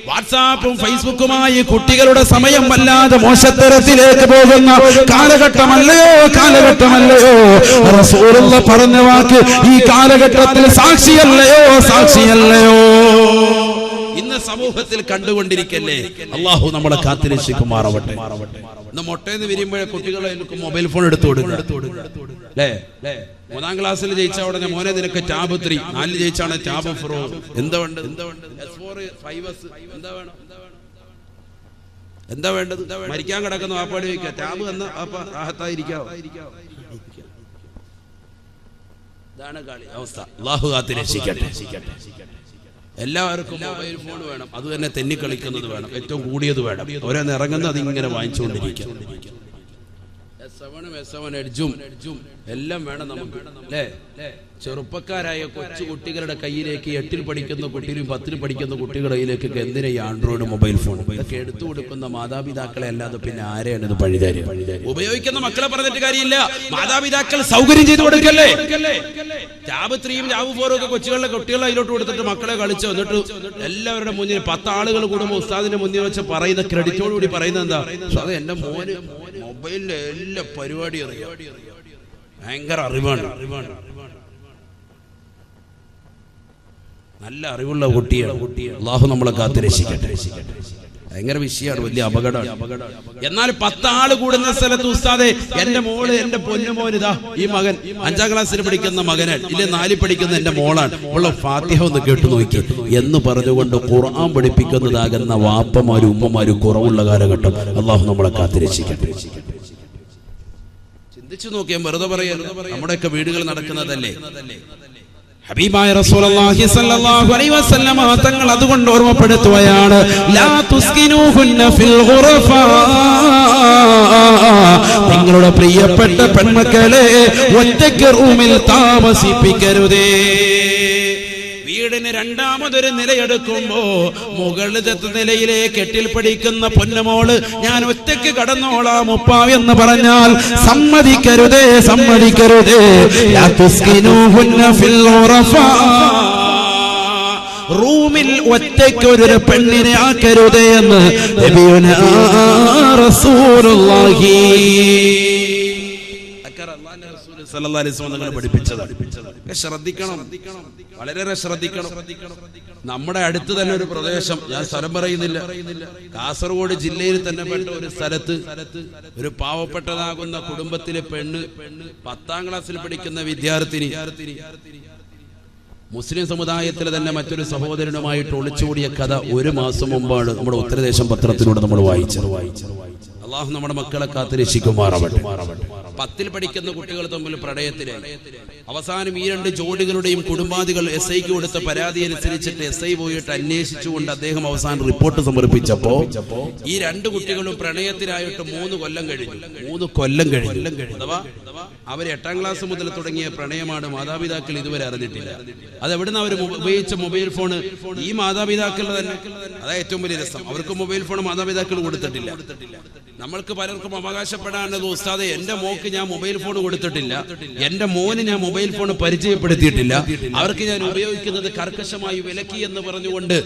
വാട്സാപ്പും ഫേസ്ബുക്കുമായി കുട്ടികളുടെ സമയം വല്ലാതെ മോശത്തരത്തിലേക്ക് പോകുന്ന കാലഘട്ടമല്ലയോ കാലഘട്ടമല്ലയോ റസൂലുള്ള പറഞ്ഞ വാക്ക് ഈ കാലഘട്ടത്തിൽ സാക്ഷിയല്ലയോ സാക്ഷിയല്ലയോ ഇന്ന് സമൂഹത്തിൽ കണ്ടുകൊണ്ടിരിക്കല്ലേ. അള്ളാഹു നമ്മളെ കാത്തിരക്ഷിക്കുമാറാവട്ടെ. ഇന്ന് മുട്ടേന്ന് വിരിയുമ്പോഴേ കുട്ടികളെ മൊബൈൽ ഫോൺ എടുത്തു കൊടുക്കുക അല്ലേ. 3ാം ക്ലാസ്സിൽ ജയിച്ച ഉടനെ മോനെ നിനക്ക് ടാബ് 3, 4 ജയിച്ചാണ് ടാബ് 4. എന്താ വേണ്ടത്? എന്താ വേണ്ടത്? മരിക്കാൻ കിടക്കുന്ന വാപ്പാടി വയ്ക്കുക, ടാബ് എന്ന വാപ്പ റാഹത്തായിരിക്കാവോ? ഇതാണ് കളി അവസ്ഥ. അല്ലാഹു കാത്തിരക്ഷിക്കട്ടെ. എല്ലാവർക്കും മൊബൈൽ ഫോൺ വേണം, അത് തന്നെ തെന്നിക്കളിക്കുന്നത് വേണം, ഏറ്റവും കൂടിയത് വേണം. ഓരോന്ന് ഇറങ്ങുന്നത് അതിങ്ങനെ വാങ്ങിച്ചുകൊണ്ടിരിക്കും. S7 എഡ്ജും എല്ലാം വേണം നമുക്ക് അല്ലേ. ചെറുപ്പക്കാരായ കൊച്ചു കുട്ടികളുടെ കയ്യിലേക്ക് 8ൽ പഠിക്കുന്ന കുട്ടികളും 10ൽ പഠിക്കുന്ന കുട്ടികളുടെ കയ്യിലേക്ക് എന്തിനാ ഈ ആൻഡ്രോയിഡ് മൊബൈൽ ഫോൺ? ഇതൊക്കെ എടുത്തു കൊടുക്കുന്ന മാതാപിതാക്കളെ അല്ലാതെ പിന്നെ ആരെയാണ് ഇത് പഴിതാരി? ഉപയോഗിക്കുന്ന മക്കളെ പറഞ്ഞിട്ട് കാര്യമില്ല, മാതാപിതാക്കൾ സൗകര്യം ചെയ്തു കൊടുക്കല്ലേ. ടാബ് 3ഉം ടാബ് 4ഉം ഒക്കെ കുട്ടികളെ അതിലോട്ട് കൊടുത്തിട്ട് മക്കളെ കളിച്ചു എന്നിട്ട് എല്ലാവരുടെ മുന്നിൽ 10 ആളുകൾ കൂടുമ്പോൾ ഉസ്താദിന്റെ മുന്നിൽ വെച്ച് പറയുന്ന ക്രെഡിറ്റോടുകൂടി പറയുന്നത് എന്താ? അത് എന്റെ മോന് മൊബൈലിലെ എല്ലാ പരിപാടിയും അറിയാം, ഭയങ്കര അറിവാണ്, നല്ല അറിവുള്ള കുട്ടിയാണ്. അല്ലാഹു നമ്മളെ കാത്തിരക്ഷിക്കട്ടെ. ഭയങ്കര വിഷയമാണ്, വലിയ അപകടമാണ്. എന്നാൽ 10 ആള് കൂടുന്ന സ്ഥലത്ത് ഉസ്താദെ എന്റെ മോള് എന്റെ പൊന്നുമോൻ ഇതാ ഈ മകൻ 5ാം ക്ലാസ്സിൽ പഠിക്കുന്ന മകനാണ്, ഇല്ല 4ൽ പഠിക്കുന്ന എന്റെ മോളാണ്, ഉള്ള ഫാത്തിഹ ഒന്ന് കേട്ടു നോക്കി എന്ന് പറഞ്ഞുകൊണ്ട് ഖുർആൻ പഠിപ്പിക്കുന്നതാകുന്ന വാപ്പമാരും ഉമ്മമാരും കുറവുള്ള കാലഘട്ടം. അല്ലാഹു നമ്മളെ കാത്തിരക്ഷിക്കട്ടെ. ചിന്തിച്ചു നോക്കിയാൽ വെറുതെ പറയാൻ നമ്മുടെയൊക്കെ വീടുകൾ നടക്കുന്നതല്ലേ. ഹബീബായ റസൂലുള്ളാഹി സ്വല്ലല്ലാഹു അലൈഹി വസല്ലമ തങ്ങൾ അതുകൊണ്ട് ഓർമ്മപ്പെടുത്തുകയാണ്, ലാ തുസ്കിനൂഹുന്ന ഫിൽ ഖുറഫാ, നിങ്ങളുടെ പ്രിയപ്പെട്ട പെൺമക്കളെ ഒറ്റയ്ക്ക് റൂമിൽ താമസിപ്പിക്കരുതേ. വീടിന് 2ാമതൊരു നിലയെടുക്കുമ്പോ മുകളിലത്തെ നിലയിലേക്ക് 8ൽ പഠിക്കുന്ന പൊന്നമോള് ഞാൻ ഒറ്റയ്ക്ക് കടന്നോളാം ഉപ്പ എന്ന് പറഞ്ഞാൽ സമ്മതിക്കരുതേ, സമ്മതിക്കരുതേ. ലാ തുസ്കിനൂഹുന്ന ഫിൽ ഖുറഫാ, റൂമിൽ ഒറ്റയ്ക്ക് ഒരു പെണ്ണിനെ ആക്കരുതേ എന്ന് നബിയുനാ റസൂലുള്ളാഹി പഠിപ്പിച്ചത്. ശ്രദ്ധിക്കണം, വളരെ ശ്രദ്ധിക്കണം. നമ്മുടെ അടുത്ത് തന്നെ ഒരു പ്രദേശം, ഞാൻ സ്ഥലം പറയുന്നില്ല, കാസർഗോഡ് ജില്ലയിൽ തന്നെ പെട്ട ഒരു സ്ഥലത്ത് ഒരു പാവപ്പെട്ടതാകുന്ന കുടുംബത്തിലെ പെണ്ണ് 10ാം ക്ലാസ്സിൽ പഠിക്കുന്ന വിദ്യാർത്ഥിനി മുസ്ലിം സമുദായത്തിലെ തന്നെ മറ്റൊരു സഹോദരനുമായിട്ട് ഒളിച്ചുകൂടിയ കഥ 1 മാസം മുമ്പാണ് നമ്മുടെ ഉത്തരദേശം പത്രത്തിലൂടെ നമ്മൾ വായിച്ചത്. അല്ലാഹു നമ്മുടെ മക്കളെ കാത്തിരക്ഷിക്കുമാറാവട്ടെ. 10ൽ പഠിക്കുന്ന കുട്ടികൾ തമ്മിൽ പ്രണയത്തിലായി. അവസാനം ഈ 2 ജോഡികളുടെയും കുടുംബാദികൾ SIക്ക് കൊടുത്ത പരാതി അനുസരിച്ചിട്ട് SI പോയിട്ട് അന്വേഷിച്ചുകൊണ്ട് അദ്ദേഹം അവസാനം റിപ്പോർട്ട് സമർപ്പിച്ചപ്പോ ഈ 2 കുട്ടികളും പ്രണയത്തിലായിട്ട് 3 കൊല്ലം കഴിഞ്ഞു. 3 കൊല്ലം കഴിഞ്ഞു. അഥവാ അവർ 8ാം ക്ലാസ് മുതൽ തുടങ്ങിയ പ്രണയമാണ് മാതാപിതാക്കൾ ഇതുവരെ അറിഞ്ഞിട്ടില്ല. അതെവിടുന്ന് അവർ ഉപയോഗിച്ച മൊബൈൽ ഫോണ് ഈ മാതാപിതാക്കളുടെ തന്നെ. അതായത് ഏറ്റവും വലിയ രസം, അവർക്ക് മൊബൈൽ ഫോൺ മാതാപിതാക്കൾ കൊടുത്തിട്ടില്ല. നമ്മൾക്ക് പലർക്കും അവകാശപ്പെടാനുള്ളത്, ഉസ്താദേ എന്റെ മോക്ക് ഞാൻ മൊബൈൽ ഫോൺ കൊടുത്തിട്ടില്ല, എന്റെ മോന് ഞാൻ മൊബൈൽ ഫോൺ പരിചയപ്പെടുത്തിയിട്ടില്ല, അവർക്ക് ഞാൻ ഉപയോഗിക്കുന്നത് കർക്കശമായി വിലക്കി എന്ന് പറഞ്ഞുകൊണ്ട്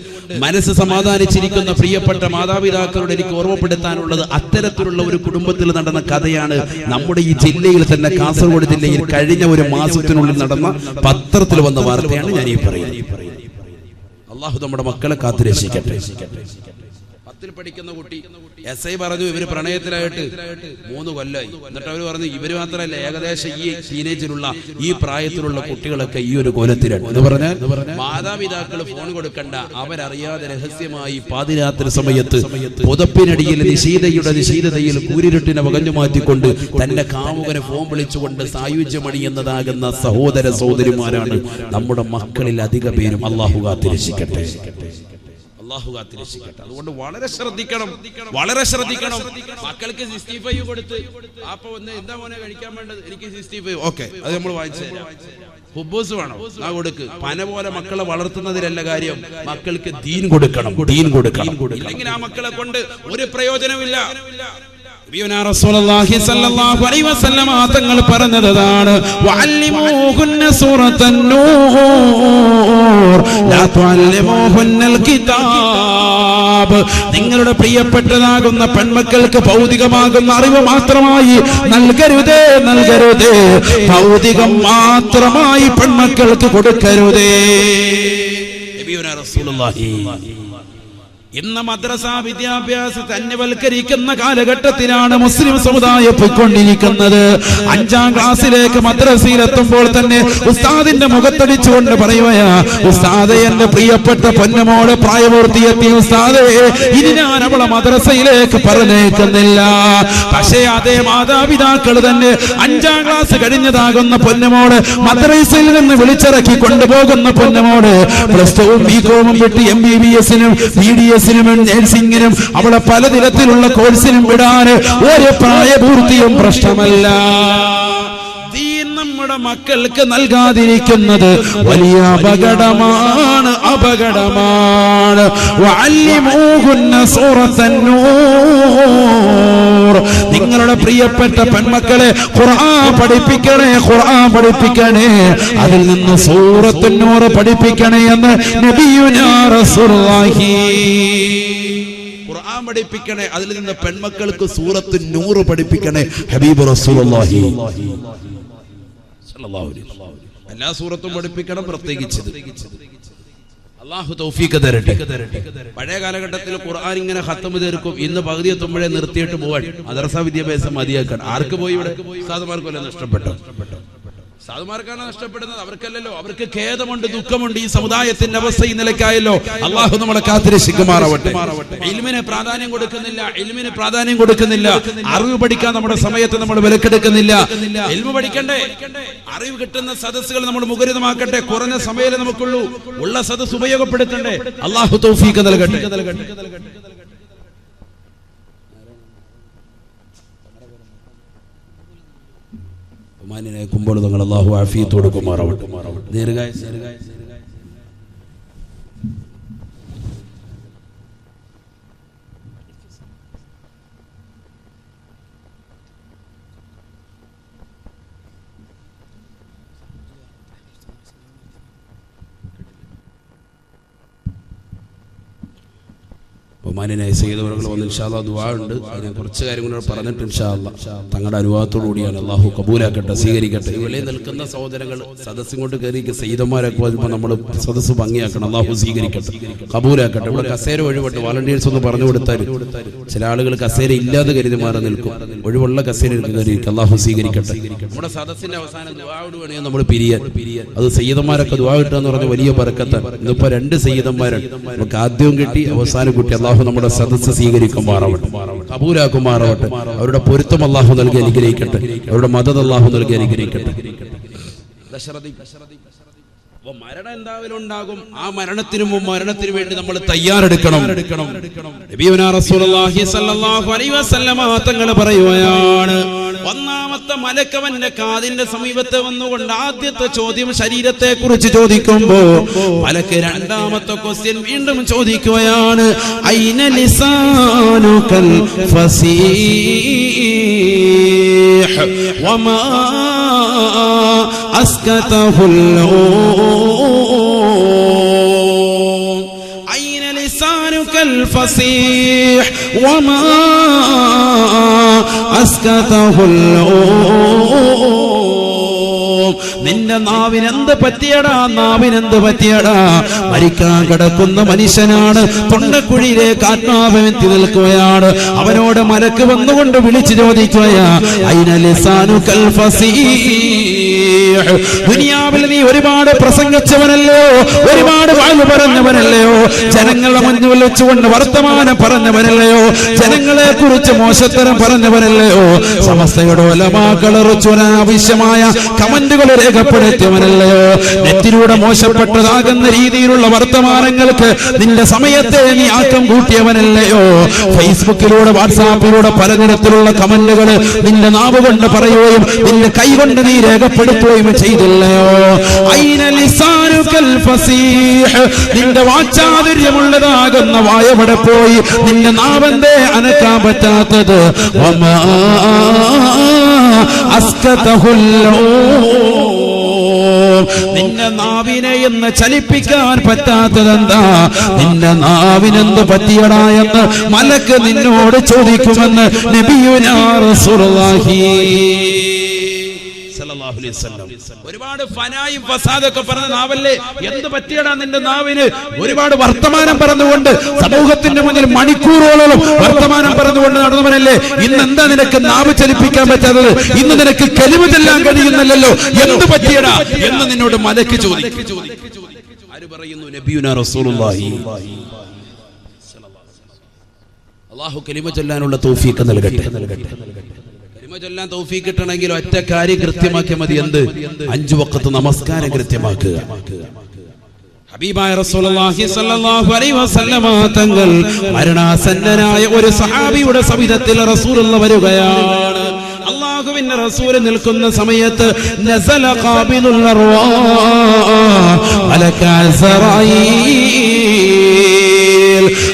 മനസ്സ് സമാധാനിച്ചിരിക്കുന്ന പ്രിയപ്പെട്ട മാതാപിതാക്കളോട് എനിക്ക് ഓർമ്മപ്പെടുത്താനുള്ളത്, അത്തരത്തിലുള്ള ഒരു കുടുംബത്തിൽ നടന്ന കഥയാണ് നമ്മുടെ ഈ ജില്ലയിൽ തന്നെ, കാസർഗോഡ് ജില്ലയിൽ കഴിഞ്ഞ ഒരു മാസത്തിനുള്ളിൽ നടന്ന പത്രത്തിൽ വന്ന വാർത്തയാണ് ഞാൻ ഈ പറയുന്നത്. അള്ളാഹു നമ്മുടെ മക്കളെ കാത്തുരക്ഷിക്കട്ടെ. 10ൽ പഠിക്കുന്ന കുട്ടി SI പറഞ്ഞു ഇവര് പ്രണയത്തിലായിട്ട് 3 കൊല്ലമായി. എന്നിട്ട് അവർ പറഞ്ഞു ഇവര് മാത്രമല്ല, ഏകദേശം ഈ ടീനേജിലുള്ള ഈ പ്രായത്തിലുള്ള കുട്ടികളൊക്കെ ഈ ഒരു കോലത്തിലാണ് എന്ന് പറഞ്ഞാൽ മാതാപിതാക്കൾ ഫോൺ കൊടുക്കണ്ട, അവരറിയാതെ രഹസ്യമായി പാതിരാത്രി സമയത്ത് പുതപ്പിനടിയിൽ നിശീതതയിൽ കൂരിരുട്ടിനെ വകഞ്ഞു മാറ്റിക്കൊണ്ട് തന്റെ കാമുകനെ ഫോൺ വിളിച്ചുകൊണ്ട് സായുജ്യമണിയുന്നതാകുന്ന സഹോദര സഹോദരിമാരാണ് നമ്മുടെ മക്കളിൽ അധിക പേരും. അള്ളാഹു കാത്തുരക്ഷിക്കട്ടെ. അതുകൊണ്ട് വളരെ ശ്രദ്ധിക്കണം. മക്കൾക്ക് 65 കൊടുത്ത് അപ്പൊ ഒന്ന് എന്താ മോനെ കഴിക്കാൻ വേണ്ടത്, എനിക്ക് 65, ഓക്കെ അത് നമ്മൾ വാങ്ങിച്ചു തരാം. ഹുബൂസ് വേണം, ആ കൊടുക്ക്. പന പോലെ മക്കളെ വളർത്തുന്നതിലല്ല കാര്യം, മക്കൾക്ക് ദീൻ കൊടുക്കണം. ഇല്ലെങ്കിൽ ആ മക്കളെ കൊണ്ട് ഒരു പ്രയോജനമില്ല. റസൂലുള്ളാഹി സ്വല്ലല്ലാഹു അലൈഹി വസല്ലം തങ്ങൾ പറഞ്ഞതാണ്, വഅല്ലിമൂഹുന്ന സൂറത്തൻ നൂർ ലാ തുഅല്ലിമൂഹുന്നൽ കിതാബ്. നിങ്ങളുടെ പ്രിയപ്പെട്ടതാകുന്ന പെൺമക്കൾക്ക് ഭൗതികമാകുന്ന അറിവ് മാത്രമായി നൽകരുതേ. ഭൗതികം മാത്രമായി പെൺമക്കൾക്ക് കൊടുക്കരുതേ. നബിയുനാ റസൂലുള്ളാഹി ഇന്ന് മദ്രസ വിദ്യാഭ്യാസത്തെ അന്യവൽക്കരിക്കുന്ന കാലഘട്ടത്തിലാണ് മുസ്ലിം സമുദായം പോയിക്കൊണ്ടിരിക്കുന്നത്. 5ാം ക്ലാസ്സിലേക്ക് മദ്രസയിലെത്തുമ്പോൾ തന്നെ ഉസ്താദിന്റെ മുഖത്തടിച്ചുകൊണ്ട് പറയുകയാ, ഉസ്താദേ എന്റെ പ്രിയപ്പെട്ട പൊന്നുമോളെ പ്രായപൂർത്തിയെത്തി ഉസ്താദേ, ഇനി ഞാൻ അവളെ മദ്രസയിലേക്ക് പറഞ്ഞേക്കുന്നില്ല. പക്ഷേ അതേ മാതാപിതാക്കൾ തന്നെ 5ാം ക്ലാസ് കഴിഞ്ഞതാകുന്ന പൊന്നുമോള് മദ്രസയിൽ നിന്ന് വിളിച്ചിറക്കി കൊണ്ടുപോകുന്ന പൊന്നുമോള് +2 ബികോമും വിട്ട് MBBS-നും BDS നഴ്സിംഗിനും അവളെ പലതരത്തിലുള്ള കോഴ്സിനും വിടാൻ ഒരു പ്രായപൂർത്തിയും പ്രശ്നമല്ല. ദീൻ നമ്മുടെ മക്കൾക്ക് നൽകാതിരിക്കുന്നത് വലിയ അപകടമാണ്. വഅല്ലിമൂഹുന്ന സൂറത്തൻ നൂർ. നിങ്ങളുടെ പ്രിയപ്പെട്ട പെൺമക്കളെ ഖുർആൻ പഠിപ്പിക്കണേ. അതിൽ നിന്ന് സൂറത്തുൻ നൂർ പഠിപ്പിക്കണേ എന്ന് നബിയുനാ റസൂലുള്ളാഹി. ഖുർആൻ പഠിപ്പിക്കണേ, അതിൽ നിന്ന് പെൺമക്കൾക്ക് സൂറത്തുൻ നൂർ പഠിപ്പിക്കണേ ഹബീബ് റസൂലുള്ളാഹി. എല്ലാ സൂറത്തും പഠിപ്പിക്കണം, പ്രത്യേകിച്ച് അല്ലാഹു തൗഫീഖ് തരട്ടെ. പഴയ കാലഘട്ടത്തിൽ ഖുർആൻ ഇങ്ങനെ ഖത്മ് തീർക്കും, ഇന്ന് പകുതി എത്തുമ്പോഴേ നിർത്തിയിട്ട് പോവാൻ. മദ്രസ വിദ്യാഭ്യാസം മതിയാക്കാൻ ആർക്ക് പോയി? ഇവിടെ ഉസ്താദുമാർക്കല്ലേ നഷ്ടപ്പെട്ടു. ഉസ്താദുമാർക്കാണ് നഷ്ടപ്പെടുന്നത്, അവർക്കല്ലല്ലോ. അവർക്ക് ഖേദമുണ്ട്, ദുഃഖമുണ്ട്. ഈ സമുദായത്തിന്റെ അവസ്ഥ ഈ നിലയ്ക്കായല്ലോ. അള്ളാഹു നമ്മളെ കാത്തിരക്ഷിക്കുമാറാവട്ടെ. ഇൽമിന് പ്രാധാന്യം കൊടുക്കുന്നില്ല. അറിവ് പഠിക്കാൻ നമ്മുടെ സമയത്ത് നമ്മൾ വിലക്കെടുക്കുന്നില്ല. ഇൽമു പഠിക്കണ്ടേ, അറിവ് കിട്ടുന്ന സദസ്സുകൾ നമ്മൾ മുഖരിതമാക്കട്ടെ. കുറഞ്ഞ സമയമേ നമുക്കുള്ളൂ, ഉള്ള സദസ്സ് ഉപയോഗപ്പെടുത്തണ്ടേ. അള്ളാഹു തൗഫീഖ് നൽകട്ടെ. മാന്യനായ നിങ്ങൾ അല്ലാഹു ആഫിയത്ത് കൊടുക്കുമാറാവട്ടെ. ബഹുമാന്യനായ സയ്യിദ് അവറുകൾ വന്ന് ഇൻഷാ അല്ലാഹ് ദുആ ഉണ്ട്. അതിനെ കുറച്ച് കാര്യങ്ങൾ പറഞ്ഞിട്ട് ഇൻഷാ അല്ലാഹ് തങ്ങളുടെ അനുവാദത്തോടു കൂടിയാണ്. അല്ലാഹു കബൂലാക്കട്ടെ, സ്വീകരിക്കട്ടെ. ഇവിടെ നിൽക്കുന്ന സഹോദരങ്ങൾ സദസ്സും കൊണ്ട് കയറി സയ്യിദന്മാരൊക്കെ വരുമ്പോൾ നമ്മൾ സദസ്സ് ഭംഗിയാക്കണം. അല്ലാഹു സ്വീകരിക്കട്ടെ, കബൂലാക്കട്ടെ. ഇവിടെ കസേര ഒഴിവട്ടെ, വോളണ്ടിയേഴ്സ് ഒന്ന് പറഞ്ഞു കൊടുത്താൽ ചില ആളുകൾ കസേര ഇല്ലാതെ കരുതി മാറി നിൽക്കും. ഒഴിവുള്ള കസേര കയറിയിരിക്കും. അല്ലാഹു സ്വീകരിക്കട്ടെ. നമ്മുടെ സദസ്സിന്റെ അവസാനം ദുആയോട് വേണേ നമ്മൾ പിരിയാൻ. അത് സയ്യിദന്മാരൊക്കെ ദുആ കിട്ടുക എന്ന് പറഞ്ഞ വലിയ ബർക്കത്താണ്. ഇന്നിപ്പോ 2 സയ്യിദന്മാരാണ് നമുക്ക് ആദ്യവും കിട്ടി അവസാനം കിട്ടി. അല്ലാഹു നമ്മുടെ സദസ്സ് സ്വീകരിക്കുമാറാവട്ടെ, കബൂലാക്കുമാറാവട്ടെ. അവരുടെ പൊരുത്തം അല്ലാഹു നൽകി അനുഗ്രഹിക്കട്ടെ. അവരുടെ മദദ് അല്ലാഹു നൽകി അനുഗ്രഹിക്കട്ടെ. മരണം എന്തായാലും ഉണ്ടാകും. ആ മരണത്തിനും മരണത്തിന് വേണ്ടി നമ്മൾ തയ്യാറെടുക്കണം. നബിയുനാ റസൂലുള്ളാഹി സ്വല്ലല്ലാഹു അലൈഹി വസല്ലം തങ്ങൾ പറയുകയാണ്, ഒന്നാമത്തെ മലക്കവന്റെ കാതിന്റെ സമീപത്ത് വന്നുകൊണ്ട് ആദ്യത്തെ ചോദ്യം ശരീരത്തെ കുറിച്ച് ചോദിക്കുമ്പോ മലക്ക് രണ്ടാമത്തെ ക്വസ്റ്റ്യൻ വീണ്ടും ചോദിക്കുകയാണ്, ഐന ലിസാനുകൽ ഫസീഹ് വമാ അസ്കതഹുൽ الفصيح وما أسكته നിന്റെ നാവിനെന്ത് പറ്റിയടാ, നാവിനെന്ത് പറ്റിയടാ? മരിക്കാൻ കിടക്കുന്ന മനുഷ്യനാണ്, തൊണ്ടക്കുഴിയിലേക്ക് ആത്മാവെത്തി നിൽക്കുകയാണ്. അവനോട് മലക്ക് വന്നുകൊണ്ട് വിളിച്ചു ചോദിക്കുകയാ, ഐന ലിസാനുകൽ ഫസീഹ്. ദുനിയാവിൽ നീ ഒരുപാട് പ്രസംഗിച്ചവനല്ലയോ, ഒരുപാട് വാഴ് പറഞ്ഞവനല്ലയോ, ജനങ്ങളെ മുന്നിൽ വെച്ചുകൊണ്ട് വർത്തമാനം പറഞ്ഞവനല്ലയോ, ജനങ്ങളെ കുറിച്ച് മോശത്തരം പറഞ്ഞവനല്ലയോ, സമസ്തയുടെ ഉലമാക്കളെ ആവശ്യമായ കമന്റുകൾ രേഖപ്പെടുത്തിയവനല്ലയോ, നെറ്റിലൂടെ മോശപ്പെട്ടതാകുന്ന രീതിയിലുള്ള വർത്തമാനങ്ങൾക്ക് നിന്റെ സമയത്തെ നീ ആക്കം കൂട്ടിയവനല്ലയോ, ഫേസ്ബുക്കിലൂടെ വാട്സാപ്പിലൂടെ പലതരത്തിലുള്ള കമന്റുകൾ നിന്റെ നാവ് കൊണ്ട് പറയുകയും നിന്റെ കൈ കൊണ്ട് നീ രേഖപ്പെടുത്തുകയും ചെയ്തില്ലയോ? ഐന ലിസാനുകൽ ഫസീഹ്. നിന്റെ വാചാതുര്യമുള്ളതാകുന്ന വായവിടെ പോയി? നിന്റെ നാവെന്തേ അനക്കാൻ പറ്റാത്തത്? വമാ അസ്കതഹുൽ നിന്റെ നാവിനെ എന്ന് ചലിപ്പിക്കാൻ പറ്റാത്തതെന്താ? നിന്റെ നാവിനെന്ത് പറ്റിയടാ എന്ന് മലക്ക് നിന്നോട് ചോദിക്കുമെന്ന് നബിയുനാ റസൂലുള്ളാഹി സല്ലല്ലാഹു അലൈഹി വസല്ലം. ഒരുപാട് ഫനായും ഫസാദൊക്കെ പറഞ്ഞ നാവല്ലേ, എന്ത് പറ്റിയടാ നിന്റെ നാവിന്? ഒരുപാട് വർത്തമാനം പറഞ്ഞുകൊണ്ട് സമൂഹത്തിന്റെ മുന്നിൽ മണിക്കൂറുകളോളം വർത്തമാനം പറഞ്ഞുകൊണ്ട് നടന്നവനല്ലേ? ഇന്ന് എന്താ നിനക്ക് നാവ് ചലിപ്പിക്കാൻ പറ്റാത്തത്? ഇന്ന് നിനക്ക് കലിമ ചൊല്ലാൻ കഴിയുന്നില്ലല്ലോ, എന്ത് പറ്റിയടാ എന്ന് നിന്നോട് മലക്ക് ചോദിക്കും. ആര് പറയുന്നു? നബിയുനാ റസൂലുള്ളാഹി. അല്ലാഹു കലിമ ചൊല്ലാനുള്ള തൗഫീഖ് നൽകട്ടെ. കലിമ ചൊല്ലാൻ തൗഫീഖ് കിട്ടണമെങ്കിൽ ഒറ്റ കാര്യം കൃത്യമാക്കിയാൽ മതി. എന്ത്? 5 വഖത്ത് നമസ്കാരം കൃത്യമാക്കുക. ഹബീബായ റസൂലുള്ളാഹി സ്വല്ലല്ലാഹു അലൈഹി വസല്ലമ തങ്ങൾ മരണാസന്നനായ ഒരു സഹാബിയുടെ സവിധത്തിൽ റസൂലുള്ളാഹി വരികയാണ്. അല്ലാഹുവിന്റെ റസൂൽ നിൽക്കുന്ന സമയത്ത് നസല ഖാബിലുൽ അർവാഹ് മലക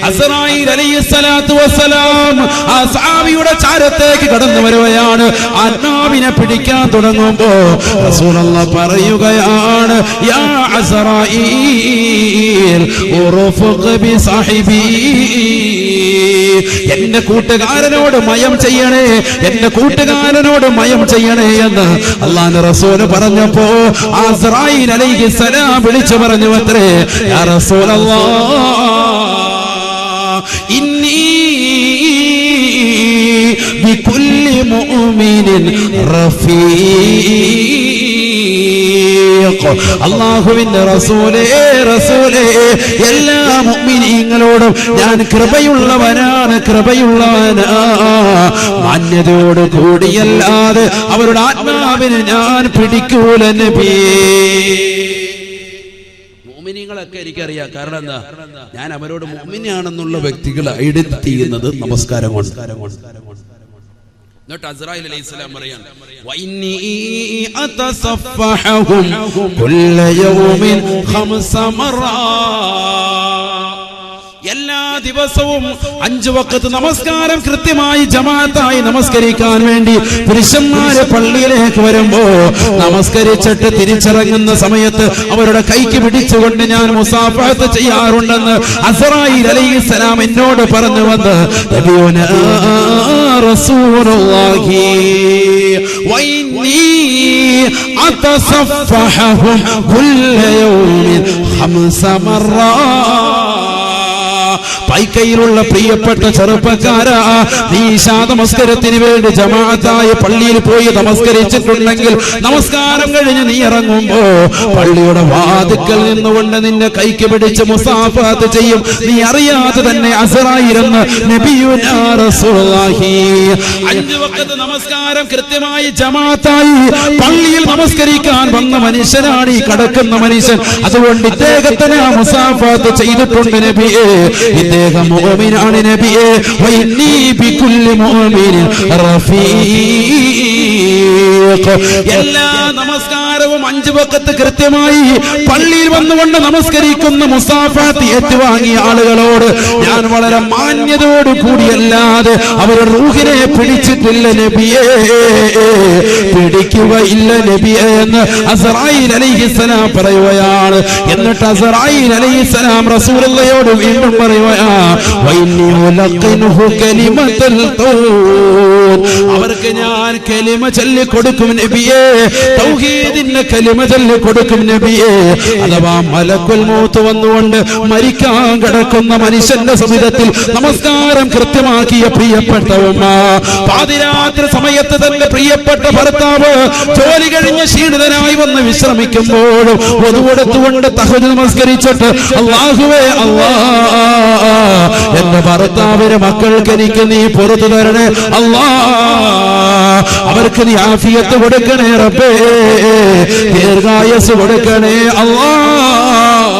അസ്റായീൽ അലൈഹിസ്സലാത്തു വസ്സലാം ആ സഹാബിയുടെ ചാരത്തേക്ക് കടന്നു വരുകയാണ്. ആത്മാവിനെ പിടിക്കാൻ തുടങ്ങുമ്പോ റസൂലുള്ളാഹി പറയുകയാണ്, യാ അസ്റായീൽ ഉർഫഖ് ബി സാഹിബി. എന്റെ കൂട്ടുകാരനോട് മയം ചെയ്യണേ, എന്റെ കൂട്ടുകാരനോട് മയം ചെയ്യണേ എന്ന് അല്ലാഹുവിന്റെ റസൂൽ പറഞ്ഞപ്പോ അസ്റായീൽ അലൈഹിസ്സലാം വിളിച്ചു പറഞ്ഞു അത്രേ, യാ റസൂലല്ലാഹ് ഇന്നി ബികുല്ലി മുഅ്മിനിൻ റഫീഖ്. അല്ലാഹുവിന്റെ റസൂലേ, റസൂലേ, എല്ലാ മുഅ്മിനീങ്ങളോടും ഞാൻ കൃപയുള്ളവനാണ്, കൃപയുള്ളവനാ. മാന്യതയോട് കൂടിയല്ലാതെ അവരുടെ ആത്മാവിനെ ഞാൻ പിടിക്കൂല നബിയേ. മുഅ്മിനീങ്ങളൊക്കെ എനിക്കറിയാം. കാരണം എന്താ? ഞാൻ അവരോട് മുഅ്മിനാണെന്നുള്ള വ്യക്തികൾ ഐഡന്റിറ്റി ചെയ്യുന്നത് നമസ്കാരം കൊണ്ട്. എന്നിട്ട് അസ്റായീൽ അലൈഹിസ്സലാം പറയാണ്, വഇന്നി അതസഫഹും കുല്ല യൗമിൻ 5 മറ. എല്ലാ ദിവസവും 5 വഖത്ത് നമസ്കാരം കൃത്യമായി ജമാഅത്തായി നമസ്കരിക്കാൻ വേണ്ടി പുരുഷന്മാരെ പള്ളിയിലേക്ക് വരുമ്പോ നമസ്കരിച്ചിട്ട് തിരിച്ചിറങ്ങുന്ന സമയത്ത് അവരുടെ കൈക്ക് പിടിച്ചുകൊണ്ട് ഞാൻ മുസാഫഹത്ത് ചെയ്യാറുണ്ടെന്ന് അസ്റായീൽ അലൈഹിസ്സലാം എന്നോട് പറഞ്ഞു വന്ന് നബിയുനാ റസൂലുള്ളാഹി വഇന്നി അതസഫഹും കുല്ല യൗമിൻ 5 മറ. പൈക്കയിലുള്ള പ്രിയപ്പെട്ട ചെറുപ്പക്കാരാ, നീ ഇശാ നമസ്കാരത്തിന് വേണ്ടി ജമാഅത്തായി പള്ളിയിൽ പോയി നമസ്കരിച്ചിട്ടുണ്ടെങ്കിൽ നമസ്കാരം കഴിഞ്ഞ് നീ ഇറങ്ങുമ്പോ പള്ളിയുടെ വാതിക്കൽ നിന്നുകൊണ്ട് നിന്നെ കൈക്ക് പിടിച്ച് മുസാഫഹത്ത് ചെയ്യും. നീ അറിയാതെ തന്നെ അസ്റായീൽ എന്ന് നബിയുനാ റസൂലുള്ളാഹി. 5 വഖത്ത് നമസ്കാരം കൃത്യമായി ജമാഅത്തായി പള്ളിയിൽ നമസ്കരിക്കാൻ വന്ന മനുഷ്യനാണ് ഈ കിടക്കുന്ന മനുഷ്യൻ. അതുകൊണ്ട് ഇദ്ദേഹത്തിന് മുസാഫഹത്ത് ചെയ്തിട്ടുണ്ട് നബിയേ. ഇദ്ദേഹം മുഅ്മിനാണ് നബിയേ. വഇന്നീ ബികുല്ലി മുഅ്മിനിൻ റഫീഖ്. എല്ലാ നമസ്കാരവും 5 വഖത്ത് കൃത്യമായി പള്ളിയിൽ വന്നുകൊണ്ട് നമസ്കരിക്കുന്ന മുസാഫാത്ത് ഏറ്റുവാങ്ങിയ ആളുകളോട് ഞാൻ വളരെ മാന്യതയോട് കൂടിയല്ലാതെ അവരുടെ റൂഹിനെ പിടിച്ചിട്ടില്ല നബിയേ, പിടിക്കുകയില്ല നബിയേ എന്ന് അസ്റായീൽ അലൈഹിസ്സലാം പറയുകയാണ്. എന്നിട്ട് അസ്റായീൽ അലൈഹിസ്സലാം റസൂലുള്ളാഹിയോട് വീണ്ടും പറയുകയാണ്, വഇന്നി ഉലഖിനുഹു കലിമത്തുൽ ഖൗൽ. അവർക്ക് ഞാൻ കലിമ ചൊല്ലി കൊടുക്കും നബിയേ, തൗഹീദിന്റെ കലിമ ചൊല്ലി കൊടുക്കും നബിയേ. അഥവാ മലക്കുൽ മൗത്ത് വന്നുകൊണ്ട് മരിക്കാൻ കിടക്കുന്ന മനുഷ്യന്റെ സമിതത്തിൽ നമസ്കാരം കൃത്യമാക്കിയ പ്രിയപ്പെട്ട ഉമ്മ, പാതിരാത്രി സമയത്ത് തന്റെ പ്രിയപ്പെട്ട ഭർത്താവ് ജോലി കഴിഞ്ഞ് ക്ഷീണിതനായി വന്ന് വിശ്രമിക്കുമ്പോഴും ഒതുകൊടുത്തുകൊണ്ട് തഹജ്ജുദ് നമസ്കരിച്ചിട്ട് അല്ലാഹുവേ അല്ലാഹ് എന്റെ ഭർത്താവിന് മക്കൾക്ക് എനിക്ക് നീ പുറത്തു തരണേ അല്ലാഹ്, അവർക്ക് നീ ആഫിയത്ത് കൊടുക്കണേ റബ്ബേ, ദീർഘായുസ്സ് കൊടുക്കണേ അല്ലാഹ്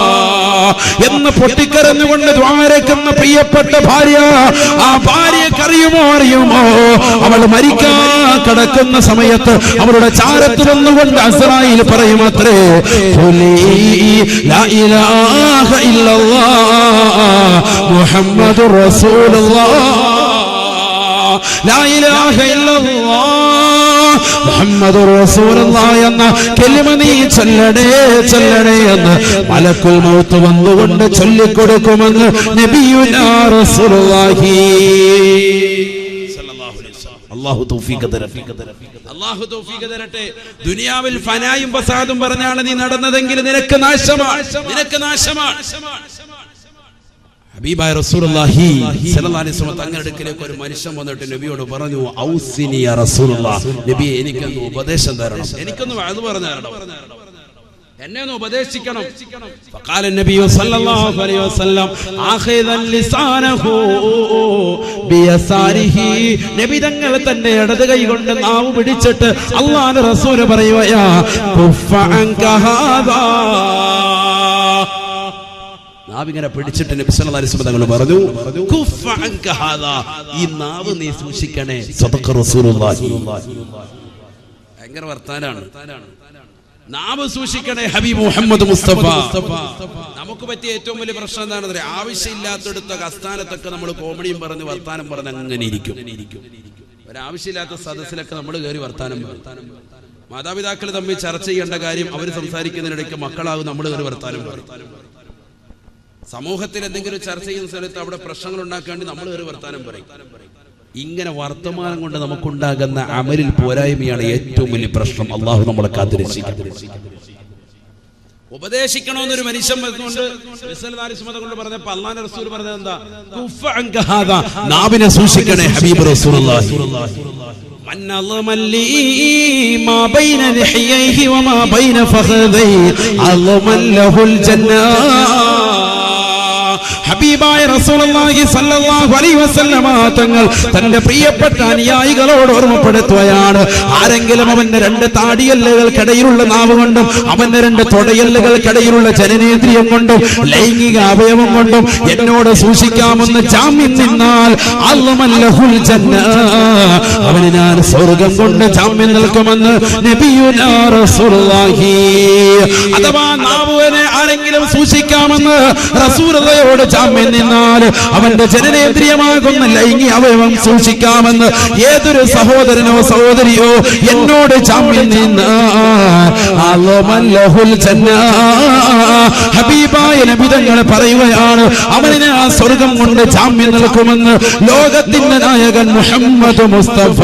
എന്ന് പൊട്ടിക്കരഞ്ഞുകൊണ്ട് ദ്വാരക്കുന്ന പ്രിയപ്പെട്ട ഭാര്യ, ആ ഭാര്യക്കറിയുമോ അവൾ മരിക്കാൻ കിടക്കുന്ന സമയത്ത് അവളുടെ ചാരത്ത് വന്നുകൊണ്ട് അസ്റായീൽ പറയുമത്രേ, ലാ ഇലാഹ ഇല്ലല്ലാഹ് മുഹമ്മദുർ റസൂലുള്ളാഹ്, ലാ ഇലാഹ ഇല്ലല്ലാഹ് മുഹമ്മദുർ റസൂലുള്ളാഹ് എന്ന കലിമ നീ ചൊല്ലണേ ചൊല്ലണേ എന്ന് മലക്കുൽ മൗത്ത് വന്നുകൊണ്ട് ചൊല്ലിക്കൊടുക്കുമെന്ന് നബിയുനാ റസൂലുള്ളാഹി സല്ലല്ലാഹു അലൈഹി വസല്ലം. അല്ലാഹു തൗഫീഖ് തരട്ടെ, അല്ലാഹു തൗഫീഖ് തരട്ടെ. ദുനിയാവിൽ ഫനായും ഫസാദും പറഞ്ഞാണ് നീ നടന്നതെങ്കിൽ നിനക്ക് നാശമാണ്, നിനക്ക് നാശമാണ്. ഹബീബായ റസൂലുള്ളാഹി സ്വല്ലല്ലാഹു അലൈഹി വസല്ലം തങ്ങളുടെ അടുക്കലേക്ക് ഒരു മനുഷ്യൻ വന്നിട്ട് നബിയോട് പറഞ്ഞു, ഔസിനി യാ റസൂലുള്ളാഹ്, നബിയെ എനിക്കൊന്ന് ഉപദേശം തരണം, എനിക്കൊന്ന് വഅദ് പറഞ്ഞു തരണം, എന്നെ ഒന്ന് ഉപദേശിക്കണം. ഫഖാല നബി സല്ലല്ലാഹു അലൈഹി വസല്ലം ആഖിദൻ ലിസാനഹു ബിയസാരിഹി. നബി തങ്ങൾ തന്റെ ഇടത് കൈ കൊണ്ട് നാവ് പിടിച്ചിട്ട് അല്ലാഹുവിന്റെ റസൂൽ പറയുകയാ, കുഫ അൻക ഹാദാ. നാവിങ്ങനെ പിടിച്ചിട്ട് നബി സല്ലല്ലാഹു അലൈഹി വസല്ലം തങ്ങൾ പറഞ്ഞു, കുഫ അൻക ഹാദാ, ഈ നാവ് നീ സൂക്ഷിക്കണേ. സദഖ റസൂലുള്ളാഹി. ഭയങ്കര വർത്താനാണ്. നാവ് സൂക്ഷിക്കണേ ഹബീബ് മുഹമ്മദ് മുസ്തഫ. നമുക്ക് പറ്റിയ ഏറ്റവും വലിയ പ്രശ്നം എന്താണെന്ന് അറിയാം, ആവശ്യമില്ലാത്തടുത്തൊക്കെ അസ്ഥാനത്തൊക്കെ നമ്മൾ കോമഡിയും പറഞ്ഞ് വർത്താനം പറഞ്ഞ് അങ്ങനെ ഇരിക്കും. ഒരാവശ്യമില്ലാത്ത സദസ്സിലൊക്കെ നമ്മൾ കയറി വർത്താനം പറയും. മാതാപിതാക്കൾ തമ്മിൽ ചർച്ച ചെയ്യേണ്ട കാര്യം അവർ സംസാരിക്കുന്നതിനിടയ്ക്ക് മക്കളാകും നമ്മൾ കയറി വർത്താനം പറയും. സമൂഹത്തിൽ എന്തെങ്കിലും ചർച്ച ചെയ്യുന്ന സ്ഥലത്ത് അവിടെ പ്രശ്നങ്ങൾ ഉണ്ടാക്കാണ്ട് നമ്മൾ കയറി വർത്താനം പറയും. ഇങ്ങനെ വർത്തമാനം കൊണ്ട് നമുക്കുണ്ടാകുന്ന അമലിൽ പോരായ്മയാണ് ഏറ്റവും വലിയ പ്രശ്നം. അള്ളാഹു നമ്മളെ കാത്തിരക്ഷിക്കും. ഉപദേശിക്കണമെന്നൊരു മനുഷ്യൻ കൊണ്ട് പറഞ്ഞപ്പോ അല്ലാഹുവിന്റെ റസൂൽ പറഞ്ഞത് എന്താ? കുഫ അൻക ഹാദാ, നാവിനെ സൂക്ഷിക്കണേ ഹബീബ് റസൂലുള്ളാഹി. മൻ അളമലി മാ ബൈന ലഹിയൈഹി വമാ ബൈന ഫഖദൈഹി അളമല്ലഹുൽ ജന്നാ. ഹബീബായ റസൂലുള്ളാഹി സ്വല്ലല്ലാഹു അലൈഹി വസല്ലമ തങ്ങൾ തന്റെ പ്രിയപ്പെട്ട അനുയായികളോട് ഓർമ്മപ്പെടുത്തുകയാണ്, ആരെങ്കിലും അവന്റെ 2 താടിയല്ലുകൾക്കിടയിലുള്ള നാവ് കൊണ്ടും അവന്റെ 2 തൊടയല്ലുകൾക്കിടയിലുള്ള ജനനേന്ദ്രിയം കൊണ്ടും ലൈംഗിക അവയവം കൊണ്ടും എന്നോട് സൂക്ഷിക്കാമെന്ന് ജാമ്യം നിന്നാൽ അള്ളമല്ലഹുൽ ജന്ന, അവന് ഞാൻ സ്വർഗം കൊണ്ട് ജാമ്യം നിൽക്കുമെന്ന് നബിയുനാ റസൂലുള്ളാഹി. അഥവാ നാവിനെ ആരെങ്കിലും സൂക്ഷിക്കാമെന്ന് റസൂലുള്ളാഹിയോട് ജാമ്യം നിന്നാൽ അവന്റെ ജനനേന്ദ്രിയമാകുന്ന ലൈംഗിക അവയവം സൂക്ഷിക്കാമെന്ന് ഏതൊരു സഹോദരനോ സഹോദരിയോ എന്നോട് ജാമ്യം നിന്നാൽ അള്ളമല്ലഹുൽ ജന്ന, ഹബീബായ നബി തങ്ങൾ പറയുകയാണ്, അവന് ആ സ്വർഗം കൊണ്ട് ജാമ്യം നിൽക്കുമെന്ന് ലോകത്തിന്റെ നായകൻ മുഹമ്മദ് മുസ്തഫ.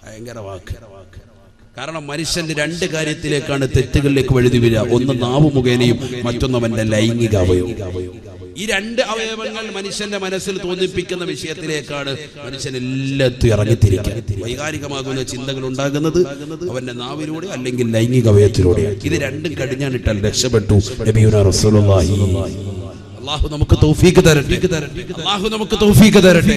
ഭയങ്കര വാക്ക്. കാരണം മനുഷ്യന്റെ 2 കാര്യത്തിലേക്കാണ് തെറ്റുകളിലേക്ക് വഴുതി വീഴുക. ഒന്ന് നാവ് മുഖേനയും മറ്റൊന്ന് അവന്റെ ലൈംഗിക അവയവം. ഈ 2 അവയവങ്ങൾ മനുഷ്യന്റെ മനസ്സിൽ തോന്നിപ്പിക്കുന്ന വിഷയത്തിലേക്കാണ് മനുഷ്യൻ എല്ലാത്തും ഇറങ്ങിത്തിരിക്കുക. വൈകാരികമാകുന്ന ചിന്തകൾ ഉണ്ടാകുന്നത് അവന്റെ നാവിലൂടെ അല്ലെങ്കിൽ ലൈംഗിക അവയവത്തിലൂടെ. ഇത് 2 കടിഞ്ഞാണിട്ടാൽ രക്ഷപ്പെട്ടു നബിയുനാ റസൂലുള്ളാഹി. അല്ലാഹു നമുക്ക് തൗഫീഖ് തരട്ടെ. അല്ലാഹു നമുക്ക് തൗഫീഖ് തരട്ടെ.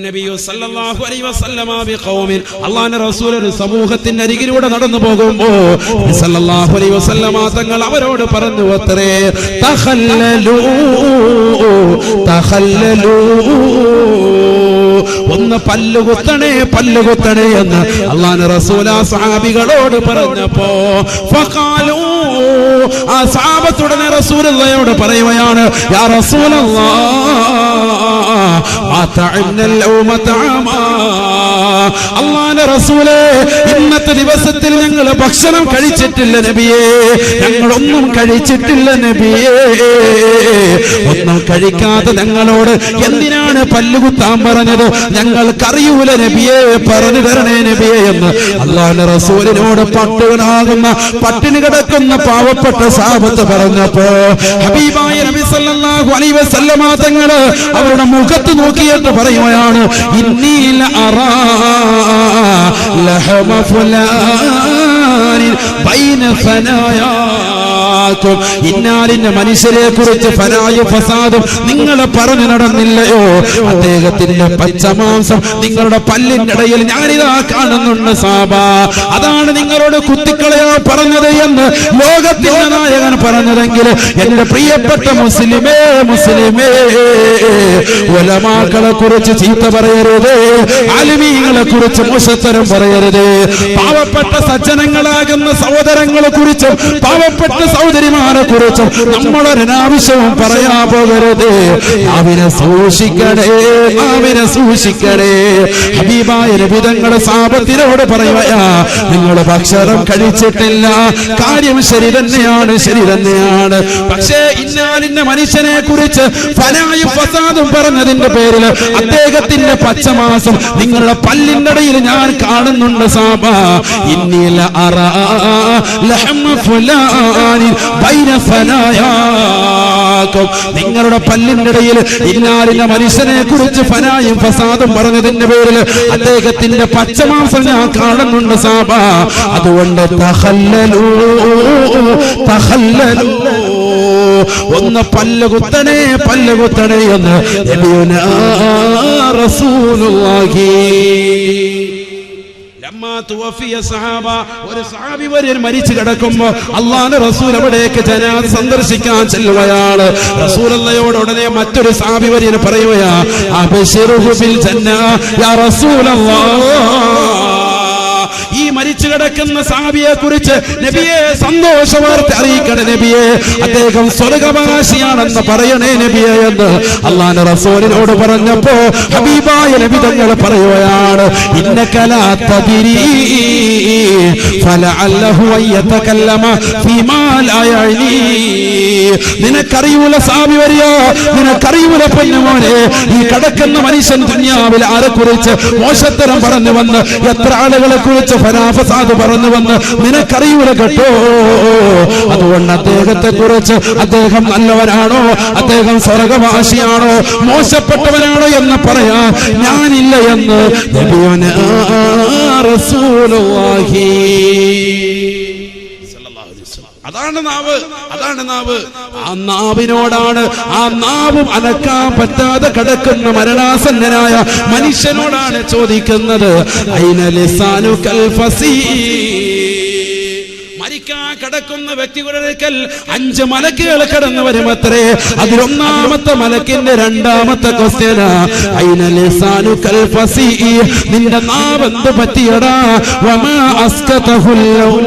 നബി സല്ലല്ലാഹു അലൈഹി വസല്ലമ ബിഖൗമിൻ, അല്ലാഹുവിന്റെ റസൂൽ ഒരു സമൂഹത്തിന്റെ അരികിലൂടെ നടന്നു പോകുമ്പോൾ സല്ലല്ലാഹു അലൈഹി വസല്ലമ തങ്ങൾ അവരോട് പറഞ്ഞു അത്രേ, തഖല്ലലൂ തഖല്ലലൂ, ഒന്ന് പല്ലുകുത്തണേ പല്ലുകുത്തണേ എന്ന് അല്ലാഹുവിന്റെ റസൂൽ ആ സഹാബികളോട് പറഞ്ഞപ്പോ ഫഖാലൂ, ആ സഹാബത്തുടനെ റസൂലുള്ളാഹിയോട് പറയുകയാണ്, യാ റസൂലല്ലാഹ് അല്ലാഹുവിന്റെ റസൂലേ, ഇന്നത്തെ ദിവസത്തിൽ ഞങ്ങൾ ഭക്ഷണം കഴിച്ചിട്ടില്ല നബിയേ, ഞങ്ങളൊന്നും കഴിച്ചിട്ടില്ല നബിയേ. ഒന്നും കഴിക്കാതെ ഞങ്ങളോട് എന്തിനാണ് പല്ലുകുത്താൻ പറഞ്ഞത്? ഞങ്ങൾക്കറിയൂല നബിയേ, പറഞ്ഞു തരണേ നബിയേ എന്ന് അല്ലാഹുവിന്റെ റസൂലിനോട് പട്ടിണി കിടക്കുന്ന പാവപ്പെട്ട സഹാബത്ത് പറഞ്ഞപ്പോ ഹബീബായ നബി സല്ലല്ലാഹു അലൈഹി വസല്ലമ തങ്ങൾ അവരുടെ മുഖത്ത് നോക്കിയിട്ട് പറയുകയാണ്, ഇന്നീല അറാ ലഹമ ഫുലാനി ബൈന ഫനായാകും, ഇന്നാലിന്റെ മനുഷ്യരെ കുറിച്ച് ഫനായും ഫസാദും നിങ്ങൾ പറഞ്ഞു നടന്നില്ലയോ? അദ്ദേഹത്തിന്റെ പച്ചമാംസം നിങ്ങളുടെ പല്ലിന്റെ ഇടയിൽ ഞാനിതാ കാണുന്നുണ്ട് സാബ, അതാണ് നിങ്ങളോട് കുത്തിക്കളയാ പറഞ്ഞത് എന്ന് ലോകത്തിന്റെ നായകൻ പറഞ്ഞതെങ്കിൽ എന്റെ പ്രിയപ്പെട്ട മുസ്ലിമേ മുസ്ലിമേ, ഉലമാക്കളെ കുറിച്ച് ചീത്ത പറയരുത്, ആലിമീങ്ങളെ കുറിച്ച് മോശത്തരം പറയരുത്, പാവപ്പെട്ട സജ്ജനങ്ങളാകുന്ന സഹോദരങ്ങളെ കുറിച്ചും പാവപ്പെട്ട സഹോദരിമാരെ കുറിച്ചും നമ്മളൊരനാവശ്യവും പറയാ പോകരുത്. അവനെ സൂക്ഷിക്കണേ, അവനെ സൂക്ഷിക്കണേ. ഹബീബായ നബി തങ്ങളുടെ സഹാബത്തിനോട് പറയുകയാ, നിങ്ങൾ ഭക്ഷണം കഴിച്ചിട്ടില്ല, കാര്യം ശരി തന്നെയാണ്, ശരി തന്നെയാണ്. പക്ഷേ ഇന്നാലിന്റെ മനുഷ്യനെ കുറിച്ച് ഫനായും ഫസാദും പറഞ്ഞതിന്റെ പേരിൽ അദ്ദേഹത്തിന്റെ പച്ചമാസം നിങ്ങളുടെ പല്ലിന്റെ ഇടയിൽ ഞാൻ കാണുന്നുണ്ട് സാബ. ഇന്നീല അറാ ലഹമ ഫുലാനി ബൈന ഫനായാകും, നിങ്ങളുടെ പല്ലിന്റെ ഇടയിൽ ഇന്നാലിന്റെ മനുഷ്യനെ കുറിച്ച് ഫനായും ഫസാദും പറഞ്ഞതിന്റെ പേരിൽ അദ്ദേഹത്തിന്റെ പച്ചമാംസം ഞാൻ കാണുന്നുണ്ട് സാബ. അതുകൊണ്ട് തഖല്ലലൂ തഖല്ലലൂ, ഒന്ന് പല്ലുകുത്തണേ പല്ലുകുത്തണേ എന്ന് നബിയുനാ റസൂലുള്ളാഹി. ഒരു സഹാബി വര്യൻ മരിച്ചു കിടക്കുമ്പോ അല്ലാഹുവിന്റെ റസൂൽ അവിടേക്ക് ജനാസ സന്ദർശിക്കാൻ ചെല്ലുകയാണ്. റസൂലുള്ളാഹിയോട് ഉടനെ മറ്റൊരു സഹാബി വര്യൻ പറയുകയാ, അബ്ശിറുഹു ബിൽ ജന്ന യാ റസൂലല്ലാഹ്, ഈ മരിച്ചു കിടക്കുന്ന സഹാബിയെ കുറിച്ച് നബിയെ സന്തോഷ വാർത്ത അറിയിക്കണേ നബിയെ, അദ്ദേഹം സ്വർഗ്ഗവാസിയാണെന്ന് പറയണേ നബിയെ എന്ന് അല്ലാഹുവിന്റെ റസൂലിനോട് പറഞ്ഞപ്പോ ഹബീബായ നബി തങ്ങൾ പറയുകയാണ്, ഇന്നക ലാ തദ്രീ ഫലഅല്ലഹു യതകല്ലമ ഫീമാ ലാ യഅനി, നിനക്കറിയൂല സഹാബി വരിയോ, നിനക്കറിയൂല പൊന്നുമോനെ, ഈ കിടക്കുന്ന മനുഷ്യൻ ദുനിയാവിൽ ആരെ കുറിച്ച് മോശത്തരം പറഞ്ഞു വന്ന് എത്ര ആളുകളെ കുറിച്ച് ഫനാഫസാദ് പറഞ്ഞു വന്ന് നിനക്കറിയൂല കേട്ടോ. അതുകൊണ്ട് അദ്ദേഹത്തെ കുറിച്ച് അദ്ദേഹം നല്ലവനാണോ, അദ്ദേഹം സ്വർഗ്ഗവാസിയാണോ, മോശപ്പെട്ടവനാണോ എന്ന് പറയാൻ ഞാനില്ല എന്ന് നബിയുനാ റസൂലുള്ളാഹി. അതാണ് നാവ്, അതാണ് നാവ്. ആ നാവിനോടാണ്, ആ നാവും അനക്കാൻ പറ്റാതെ കിടക്കുന്ന മരണാസന്നനായ മനുഷ്യനോടാണ് ചോദിക്കുന്നത്, ഐന ലിസാനുകൽ ഫസീ. മരിക്കാൻ കിടക്കുന്ന വ്യക്തികളുടെ 5 മലക്കുകൾ കടന്നു വരുമത്രേ. അതിലൊന്നാമത്തെ മലക്കിന്റെ രണ്ടാമത്തെ ക്വസ്റ്റ്യനാ, ഐന ലിസാനുകൽ ഫസീ, നിന്റെ നാവ് എന്ത് പറ്റിയടാ? വമാ അസ്കതഹുൽ ലൗം,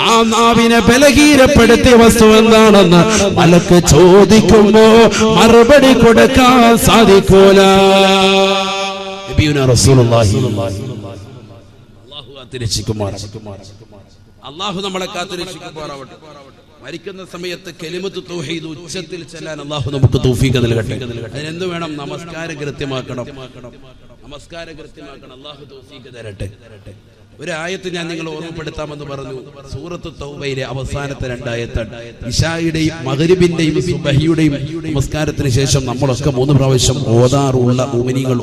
ആ നാവിനെ ബലഹീനപ്പെടുത്തിയ വസ്തു എന്താണെന്ന് മലക്ക് ചോദിക്കുമ്പോ മറുപടി കൊടുക്കാൻ സാധിക്കൂല. നബിയുനാ റസൂലുള്ളാഹി. അല്ലാഹു കാത്തിരക്ഷിക്കുമാറാവട്ടെ, അല്ലാഹു നമ്മളെ കാത്തിരക്ഷിക്കുമാറാവട്ടെ. മരിക്കുന്ന സമയത്ത് കലിമത്ത് തൗഹീദ് ഉച്ചത്തിൽ ചെല്ലാൻ അല്ലാഹു നമുക്ക് തൗഫീഖ് നൽകട്ടെ. അതിനെന്ത് വേണം? നമസ്കാരം കൃത്യമാക്കണം, നമസ്കാരം കൃത്യമാക്കണം. അല്ലാഹു തൗഫീഖ് തരട്ടെ. ഒരു ആയത്ത് ഞാൻ നിങ്ങളെ ഓർമ്മപ്പെടുത്താമെന്ന് പറഞ്ഞു. സൂറത്ത് തൗബയിലെ അവസാനത്തെ 2 ആയത്താണ്. ഇശായുടെയും മഗ്രിബിന്റെയും സുബ്ഹിയുടെയും നമസ്കാരത്തിന് ശേഷം നമ്മളൊക്കെ 3 പ്രാവശ്യം ഓതാറുള്ള മുഅ്മിനീങ്ങൾ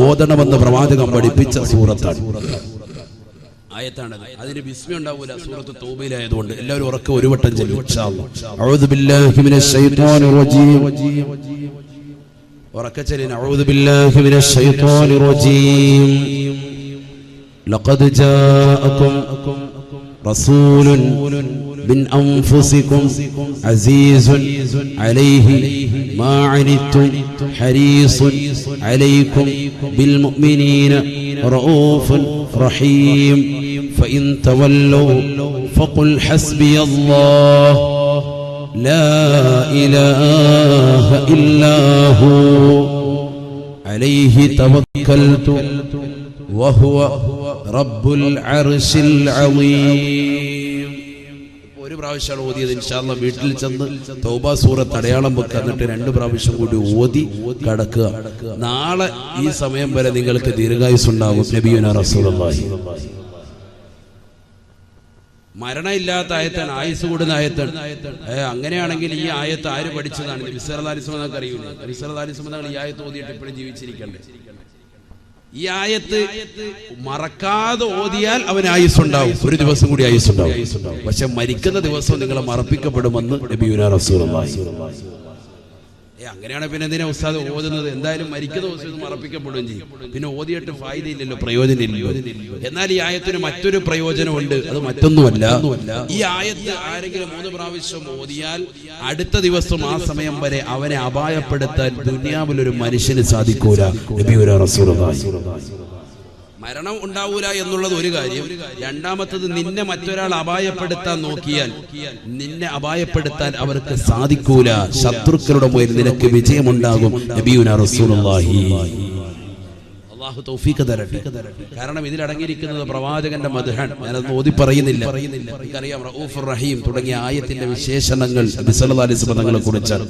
ഓതണമെന്ന് പ്രവാചകൻ പഠിപ്പിച്ച സൂറത്താണ്. ആയത്താണത്. അതിന് ബിസ്മി ഉണ്ടാവൂല സൂറത്ത് തൗബയിലായതുകൊണ്ട്. എല്ലാവരും ഉറക്കെ ഒരു വട്ടം ചൊല്ലും ഇൻഷാ അല്ലാഹ്. അഊദു ബില്ലാഹി മിനശ് ശൈത്വാനിർ റജീം. ഉറക്കെ ചൊല്ലിൻ. അഊദു ബില്ലാഹി മിനശ് ശൈത്വാനിർ റജീം. ലഖദ് ജാഅകും റസൂലുൻ من أنفسكم عزيز عليه ما عنتم حريص عليكم بالمؤمنين رؤوف رحيم فإن تولوا فقل حسبي الله لا إله إلا هو عليه توكلت وهو رب العرش العظيم. ഒരു പ്രാവശ്യമാണ് ഓതിയത്. ഇൻഷാ അല്ലാഹ് വീട്ടിൽ ചെന്ന് തൗബ സൂറത്ത് അടയാളം വെക്കുക. എന്നിട്ട് 2 പ്രാവശ്യം കൂടി ഓതി കടക്കുക. നാളെ ഈ സമയം വരെ നിങ്ങൾക്ക് ദീർഘായുസ് ഉണ്ടാകും. നബിയുനാ റസൂലുള്ളാഹി. മരണമില്ലാത്ത ആയത്താണ്, ആയുസ് കൂടുന്ന ആയത്താണ്. അങ്ങനെയാണെങ്കിൽ ഈ ആയത്ത് ആര് പഠിച്ചതാണ്? നബി സല്ലല്ലാഹു അലൈഹി വസല്ലം നിങ്ങൾക്ക് അറിയൂലേ? നബി സല്ലല്ലാഹു അലൈഹി വസല്ലം ഈ ആയത്ത് ഓതിയിട്ട് ഇപ്പോഴും ജീവിച്ചിരിക്കണ്ടേ? ഈ ആയത്ത് മറക്കാതെ ഓതിയാൽ അവന് ആയുസ്സുണ്ടാവും. ഒരു ദിവസം കൂടി ആയുസ്സുണ്ടാവും. പക്ഷെ മരിക്കുന്ന ദിവസം നിങ്ങളെ മറപ്പിക്കപ്പെടുമെന്ന് നബിയുനാ റസൂലുള്ളാഹി. അങ്ങനെയാണ് പിന്നെ എന്തിനാ ഉസ്താദ് ഓതുന്നത്? എന്തായാലും മരിക്കുന്ന ദിവസം മറപ്പിക്കപ്പെടുകയും ചെയ്യും. പിന്നെ ഓതിയിട്ട് ഫായിദയില്ലല്ലോ, പ്രയോജനമില്ലല്ലോ. എന്നാൽ ഈ ആയത്തിന് മറ്റൊരു പ്രയോജനമുണ്ട്. അത് മറ്റൊന്നുമല്ല, ഈ ആയത്ത് ആരെങ്കിലും 3 പ്രാവശ്യം ഓതിയാൽ അടുത്ത ദിവസം ആ സമയം വരെ അവനെ അപായപ്പെടുത്താൻ ദുനിയാവിൽ ഒരു മനുഷ്യന് സാധിക്കൂല. നബിയുനാ റസൂലുള്ളാഹി. മരണം ഉണ്ടാവൂല എന്നുള്ളത് ഒരു കാര്യം. രണ്ടാമത്തത്, നിന്നെ മറ്റൊരാൾ അപായപ്പെടുത്താൻ നോക്കിയാൽ നിന്നെ അപായപ്പെടുത്താൻ അവർക്ക് സാധിക്കൂല. ശത്രുക്കളുടെ മുന്നിൽ നിനക്ക് വിജയമുണ്ടാകും. നബിയുനാ റസൂലുള്ളാഹി. അല്ലാഹു തൗഫീഖ് തരട്ടെ. കാരണം ഇതിൽ അടങ്ങിയിരിക്കുന്നത് പ്രവാചകന്റെ മദ്ഹാണ്. ഞാനത് ഓതി പറയുന്നില്ല. എനിക്കറിയാം റഊഫുർ റഹീം തുടങ്ങിയ ആയത്തിന്റെ വിശേഷണങ്ങൾ നബി സല്ലല്ലാഹു അലൈഹി വസല്ലം തങ്ങളെ കുറിച്ചാണ്.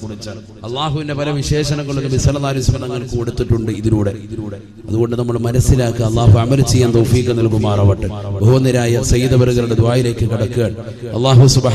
അല്ലാഹുവിന്റെ പല വിശേഷണങ്ങളും നബി സല്ലല്ലാഹു അലൈഹി വസല്ലം തങ്ങൾക്ക് കൊടുത്തിട്ടുണ്ട് ഇതിലൂടെ. അതുകൊണ്ട് നമ്മൾ മനസ്സിലാക്കുക. അല്ലാഹു അമൽ ചെയ്യാൻ തൗഫീഖ് നൽകുമാറാവട്ടെ. ബഹുമാന്യരായ സയ്യിദ് അവറുകളുടെ ദുആയിലേക്ക് കടക്കുകയാണ്. അല്ലാഹു സുബ്ഹാനഹു